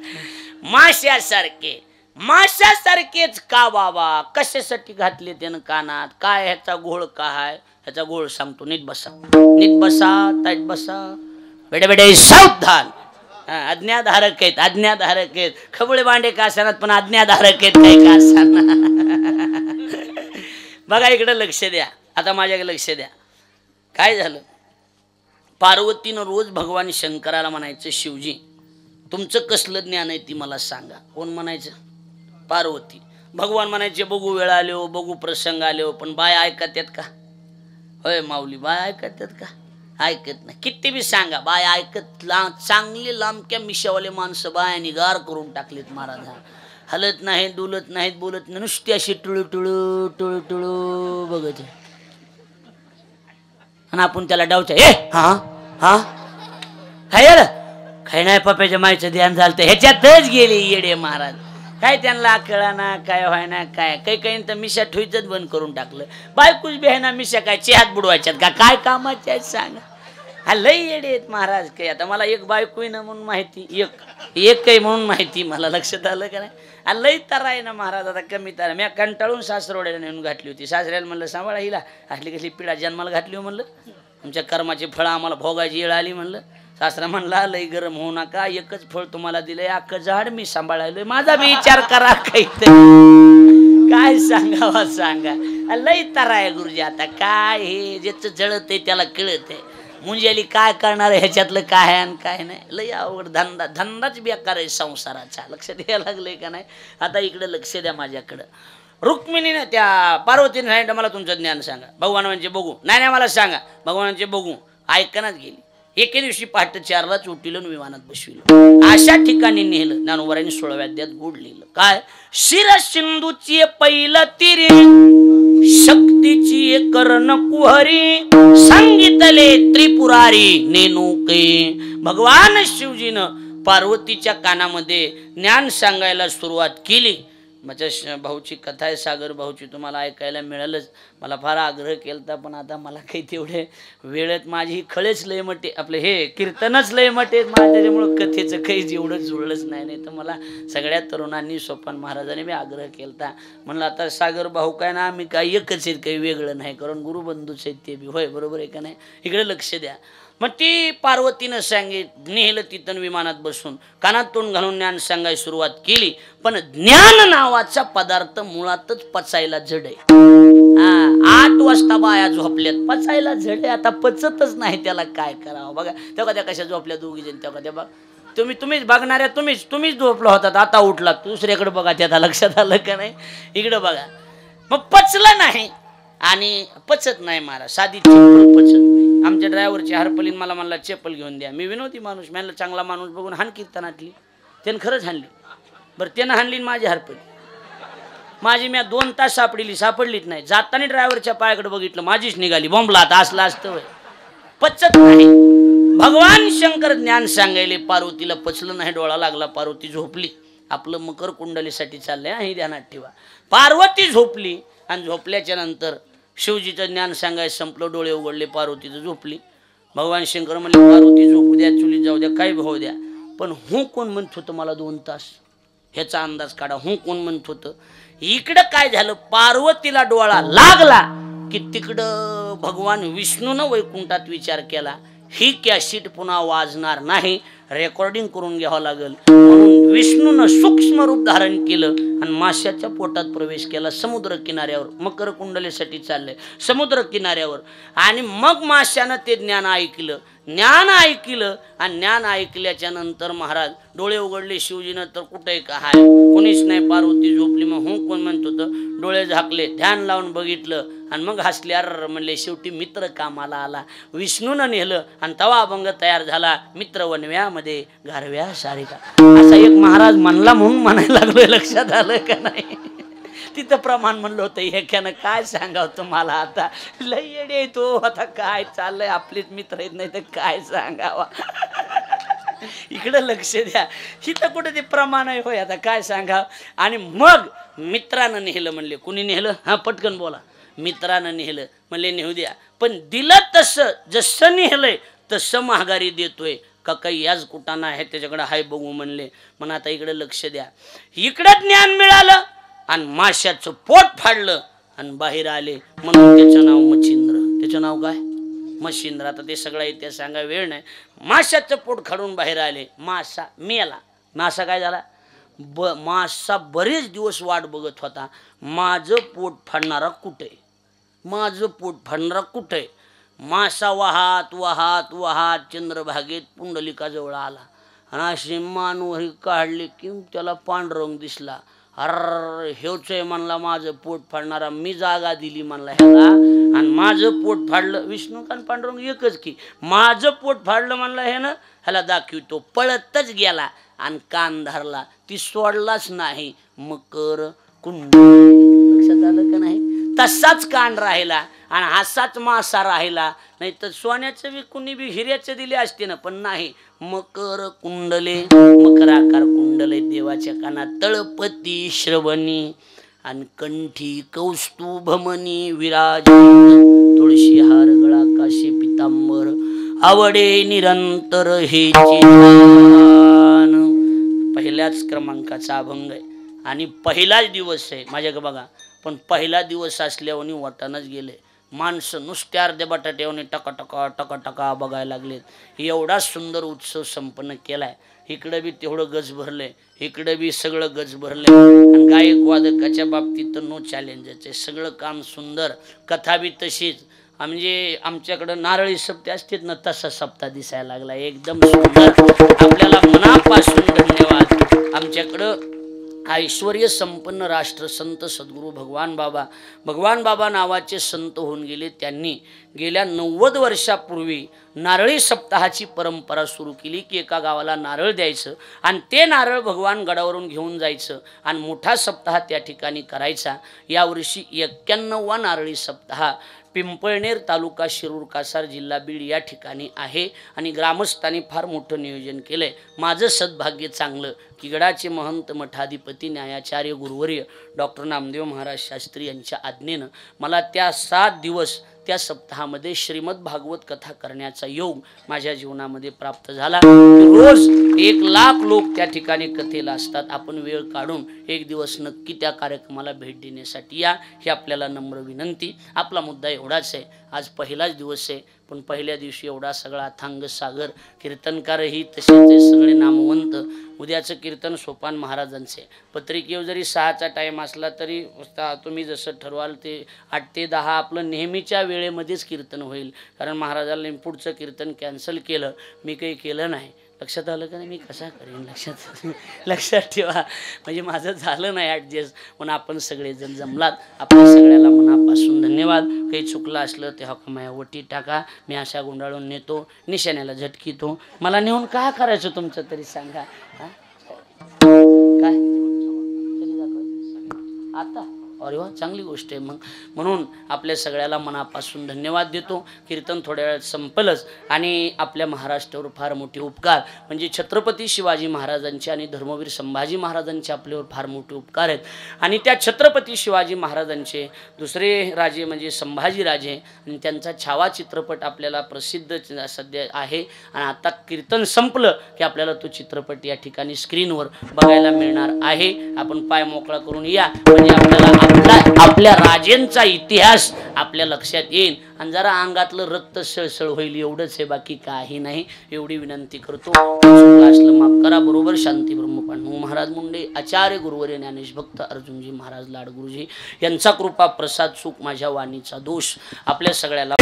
माश्यासारखे. माश्यासारखेच का बाबा? कशासाठी घातले त्यानं कानात? काय ह्याचा घोळ काय? ह्याचा घोळ सांगतो. नीट बसा, नीट बसा, ताईट बसा. बेडे बेडे सावधान. आज्ञाधारक आहेत, आज्ञाधारक आहेत. खबळे भांडे का असणार, पण आज्ञाधारक आहेत काय का असणार. बघा इकडे लक्ष द्या, आता माझ्याकडे लक्ष द्या. काय झालं? पार्वतीनं रोज भगवान शंकराला म्हणायचं, शिवजी तुमचं कसलं ज्ञान आहे ती मला सांगा. कोण म्हणायचं? पार्वती. भगवान म्हणायचे, बघू वेळ आलो, बघू प्रसंग आलो, पण बाय ऐकत आहेत का? होय माऊली, बाय ऐकत आहेत का? ऐकत नाही. किती बी सांगा, बाय ऐकत. चांगले लांबक्या मिशावाले माणसं बायानी गार करून टाकलेत महाराज. हलत नाहीत, डुलत नाहीत, बोलत नाही, नुसती अशी टुळू टुळू टुळू टुळू बघत. आणि आपण त्याला डावच्या, ए हा हा काय काय नाही, पप्याच्या माईचं ध्यान झालं, ह्याच्यातच गेले येडे महाराज. काय त्यांना कळाना, काय व्हायना, काय काही काही तर मिशा ठुईचंच बंद करून टाकलं. बायकोच बेहना मिशा काय चेहात बुडवायच्यात का? काय कामाचे आहेत सांगा. हा लई येडे आहेत महाराज. काही आता मला एक बायको ना म्हणून माहिती, एक काही म्हणून माहिती मला. लक्षात आलं का नाही? लई तरा आहे ना महाराज. आता कमी तरा. मी कंटाळून सासरवड्याला नेऊन घातली होती. सासऱ्याला म्हणलं सांभाळा हिला, असली कसली पिढा जन्माला घातली हो म्हणलं. आमच्या कर्माची फळं आम्हाला भोगायची येळ आली म्हणलं. सासरा म्हणला, लई गरम होऊ नका, एकच फळ तुम्हाला दिलंय, अख्खं झाड मी सांभाळायलोय, माझा बी विचार करा. काहीतरी काय सांगावा सांगा. लई तरा आहे गुरुजी. आता काय हे ज्याचं जळत आहे त्याला कळत आहे. मुंजाली काय करणार आहे, ह्याच्यातलं काय आहे आणि काय नाही. लई अवघड धंदा, धंदाच बेकार आहे संसाराचा. लक्ष द्यायला लागलंय का नाही? आता इकडे लक्ष द्या माझ्याकडं. रुक्मिणीने त्या पार्वतीने सांगितलं, मला तुमचं ज्ञान सांगा. भगवान म्हणजे बघू. नाही मला सांगा. भगवानांचे बघू. ऐकनाच गेली. एके दिवशी पहाटे 4लाच उठिलं, विमानात बसविलं. अशा ठिकाणी नेलं. ज्ञानोबारांनी 16व्या अध्यायात गोड लिहिलं. काय? शिर सिंधूची पहिलं तिरी, शक्तीची कर्ण कुहरी, सांगितले त्रिपुरारी नेनुके. भगवान शिवजीनं पार्वतीच्या कानामध्ये ज्ञान सांगायला सुरुवात केली. माझ्या भाऊची कथा आहे, सागर भाऊची, तुम्हाला ऐकायला मिळालंच. मला फार आग्रह केला, पण आता मला काही तेवढे वेळेत माझी खळेच लय मटे, आपलं हे कीर्तनच लय मटे मला, त्याच्यामुळं कथेचं काही एवढं जुळलंच नाही. तर मला सगळ्या तरुणांनी, सोपान महाराजांनी मी आग्रह केला. म्हणलं आता सागर भाऊ काय ना, आम्ही काय एकच आहेत, काही वेगळं नाही, कारण गुरुबंधूच आहेत ते बी. होय बरोबर आहे का नाही? इकडे लक्ष द्या. मग ती पार्वतीनं नेलं तिथं विमानात बसून, कानात तोंड घालून ज्ञान सांगायला सुरुवात केली. पण ज्ञान नावाचा पदार्थ मुळातच पचायला जड आहे. 8 वाजता बाया झोपल्यात, पचायला जड आहे. आता पचतच नाही, त्याला काय करावं बघा. तेव्हा त्या कशा झोपल्या दोघी जण, तेव्हा त्या बघ, तुम्हीच बघणाऱ्या, तुम्हीच झोपला होतात, आता उठलात. दुसऱ्याकडे बघा, त्याला लक्षात आलं का नाही? इकडं बघा. मग पचलं नाही आणि पचत नाही महाराज. साधी चप्पल पचत नाही. आमच्या ड्रायव्हरची हरपलीन मला म्हणला, चप्पल घेऊन द्या. मी विनोदी माणूस, म्हणलं चांगला माणूस बघून हाण कीर्तनातली. त्यानं खरंच हाणली. बरं त्यानं हाणली माझी हरपली. माझी मी 2 तास सापडलीच नाही. जाताना ड्रायव्हरच्या पायाकडे बघितलं, माझीच निघाली. बॉम्बला आता असला असतं. पचत नाही. भगवान शंकर ज्ञान सांगायले, पार्वतीला पचलं नाही, डोळा लागला, पार्वती झोपली. आपलं मकर कुंडलीसाठी चाललंय, हे ध्यानात ठेवा. पार्वती झोपली आणि झोपल्याच्या नंतर शिवजीचं ज्ञान सांगायचं संपलं, डोळे उघडले, पार्वतीचं झोपली. भगवान शंकर म्हणले, पार्वती झोपू द्या, चुलीत जाऊ द्या, काय भाऊ द्या, पण कोण म्हणत होतं मला 2 तास, ह्याचा अंदाज काढा. कोण म्हणत होतं. इकडं काय झालं, पार्वतीला डोळा लागला की तिकडं भगवान विष्णूनं वैकुंठात विचार केला, ही कॅसेट पुन्हा वाजणार नाही, रेकॉर्डिंग करून घ्यावं लागेल. म्हणून विष्णूनं सूक्ष्म रूप धारण केलं आणि माशाच्या पोटात प्रवेश केला. समुद्र किनाऱ्यावर, मकर कुंडलीसाठी चाललंय, समुद्र किनाऱ्यावर. आणि मग माशानं ते ज्ञान ऐकलं. ज्ञान ऐकलं आणि ज्ञान ऐकल्याच्या नंतर महाराज डोळे उघडले शिवजीनं तर कुठे का हाय कोणीच नाही, पार्वती झोपली. मग हो कोण म्हणत होतं, डोळे झाकले, ध्यान लावून बघितलं आणि मग हसले. अर म्हणले शेवटी मित्र कामाला आला. विष्णूनं नेलं आणि तवा अभंग तयार झाला, मित्र वनव्यामध्ये गारव्या सारिका. असा एक महाराज म्हणला म्हणून म्हणायला लागलोय, लक्षात आलं का नाही? तिथं प्रमाण म्हणलं होतं एकानं, काय सांगावं तुम्हाला आता, लय येडे तो आता, काय चाललंय आपलेच मित्र आहेत नाही तर काय सांगावा. इकडं लक्ष द्या, इथं कुठं ते प्रमाण आहे होय, आता काय सांगावं. आणि मग मित्रानं नेलं म्हणले. कुणी नेलं? हा पटकन बोला. मित्रानं नेलं म्हणले नेऊ द्या, पण दिलं तसं जसं नेलंय तसं महागारी देतोय का काही याच कुटाना आहे त्याच्याकडे हाय बघू म्हणले. मग आता इकडे लक्ष द्या, इकडं ज्ञान मिळालं आणि माशाचं पोट फाडलं आणि बाहेर आले म्हणून त्याचं नाव मच्छिंद्र. त्याचं नाव काय? मच्छिंद्र. आता ते सगळा इतिहास सांगा वेळ नाही. माशाचं पोट फाडून बाहेर आले, मासा मेला. मासा काय झाला? मासा बरेच दिवस वाट बघत होता, माझं पोट फाडणारा कुठे, माझं पोट फाडणारा कुठे. मासा वाहत वाहत वाहत चंद्रभागेत पुंडलिकाजवळ आला आणि अशी मानवही काढली की त्याला पांडुरंग दिसला. अर हेच आहे म्हणला माझं पोट फाडणारा, मी जागा दिली म्हणला ह्याला आणि माझं पोट फाडलं. विष्णू कान पांडुरंग एकच की, माझं पोट फाडलं म्हणला हे ना, ह्याला दाखवितो. पळतच गेला आणि कान धरला, ती सोडलाच नाही. मकर कुंड. लक्षात आलं का नाही? तसाच कान राहिला आणि असाच मासा राहिला. नाही तर सोन्याचं बी कुणी बी हिऱ्याचं दिले असते ना, पण नाही. मकर कुंडले, मकराकार कुंडले देवाच्या कानात, तळपती श्रवणी आणि कंठी कौस्तुभमणी विराज, तुळशी हार गळा काशी पितांबर, आवडे निरंतर हे चिंतन. पहिल्याच क्रमांकाचा अभंग आहे आणि पहिलाच दिवस आहे माझ्याकडे बघा. पण पहिला दिवस असल्यावर वाटानच गेले. माणसं नुसत्या अर्ध्या बटाट्यावने टकाटका टकाटका बघायला लागलेत. एवढा सुंदर उत्सव संपन्न केलाय. इकडं बी तेवढं गज भरलंय, इकडं बी सगळं गज भरलंय. आणि गायक वादकाच्या बाबतीत तर नो चॅलेंजच आहे, सगळं काम सुंदर. कथा बी तशीच. म्हणजे आमच्याकडं नारळी सप्ते असतात ना, तसा सप्ताह दिसायला लागला, एकदम सुंदर. आपल्याला मनापासून धन्यवाद. आमच्याकडं ऐश्वर्य संपन्न राष्ट्र संत सद्गुरू भगवान बाबा नावाचे संत होऊन गेले. त्यांनी गेल्या 90 वर्षापूर्वी नारळी सप्ताहाची परंपरा सुरू केली की एका गावाला नारळ द्यायचं आणि ते नारळ भगवान गडावरून घेऊन जायचं आणि मोठा सप्ताह त्या ठिकाणी करायचा. यावर्षी 91वा नारळी सप्ताह पिंपळनेर तालुका शिरूर कासार जिल्हा बीड या ठिकाणी आहे आणि ग्रामस्थांनी फार मोठं नियोजन केलंय. माझं सद्भाग्य चांगलं की गडाचे महंत मठाधिपती न्यायाचार्य गुरुवर्य डॉक्टर नामदेव महाराज शास्त्री यांच्या आज्ञेनं मला त्या 7 दिवस त्या सप्ताहामध्ये श्रीमद भागवत कथा करण्याचा योग माझ्या जीवनामध्ये प्राप्त झाला. रोज 1 लाख लोक त्या ठिकाणी कथेला असतात. आपण वेळ काढून एक दिवस नक्की त्या कार्यक्रमाला भेट देण्यासाठी या, ही आपल्याला नम्र विनंती. आपला मुद्दा एवढाच आहे, आज पहिलाच दिवस आहे पण पहिल्या दिवशी एवढा सगळा अथांग सागर, कीर्तनकारही तसेच सगळे नामवंत. उद्याचं कीर्तन सोपान महाराजांचे. पत्रिकेवर जरी 6चा टाईम असला तरी तुम्ही जसं ठरवाल ते 8 ते 10 आपलं नेहमीच्या वेळेमध्येच कीर्तन होईल. कारण महाराजांनी पुढचं कीर्तन कॅन्सल केलं, मी काही केलं नाही. लक्षात आलं का नाही? मी कसा करेन लक्षात ठेवा. म्हणजे माझं झालं नाही ॲडजस्ट, पण आपण सगळेजण जमलात. आपण सगळ्याला मनापासून धन्यवाद. काही चुकलं असलं ते हक्क माया वटी टाका. मी अशा गुंडाळून नेतो, निशाण्याला झटकीतो. मला नेऊन काय करायचं तुमचं तरी सांगा. काय आता? अरे वा, चांगली गोष्ट आहे. मग म्हणून आपल्या सगळ्याला मनापासून धन्यवाद देतो. कीर्तन थोड्या वेळात संपलंच आणि आपल्या महाराष्ट्रावर फार मोठे उपकार म्हणजे छत्रपती शिवाजी महाराजांचे आणि धर्मवीर संभाजी महाराजांचे आपल्यावर फार मोठे उपकार आहेत. आणि त्या छत्रपती शिवाजी महाराजांचे दुसरे राजे म्हणजे संभाजी राजे आणि त्यांचा छावा चित्रपट आपल्याला प्रसिद्ध सध्या आहे. आणि आता कीर्तन संपलं की आपल्याला तो चित्रपट या ठिकाणी स्क्रीनवर बघायला मिळणार आहे. आपण पाय मोकळा करून या, म्हणजे आपल्याला आपल्या राजेंचा इतिहास आपल्या लक्षात येईल आणि जरा अंगातलं रक्त सळसळ होईल. एवढंच आहे, बाकी काही नाही. एवढी विनंती करतो. असलं माफ करा. बरोबर शांती ब्रह्मपांडू महाराज मुंडे, आचार्य गुरुवर्य ज्ञानेश भक्त अर्जुनजी महाराज लाडगुरुजी यांचा कृपा प्रसाद सुख माझ्या वाणीचा दोष आपल्या सगळ्याला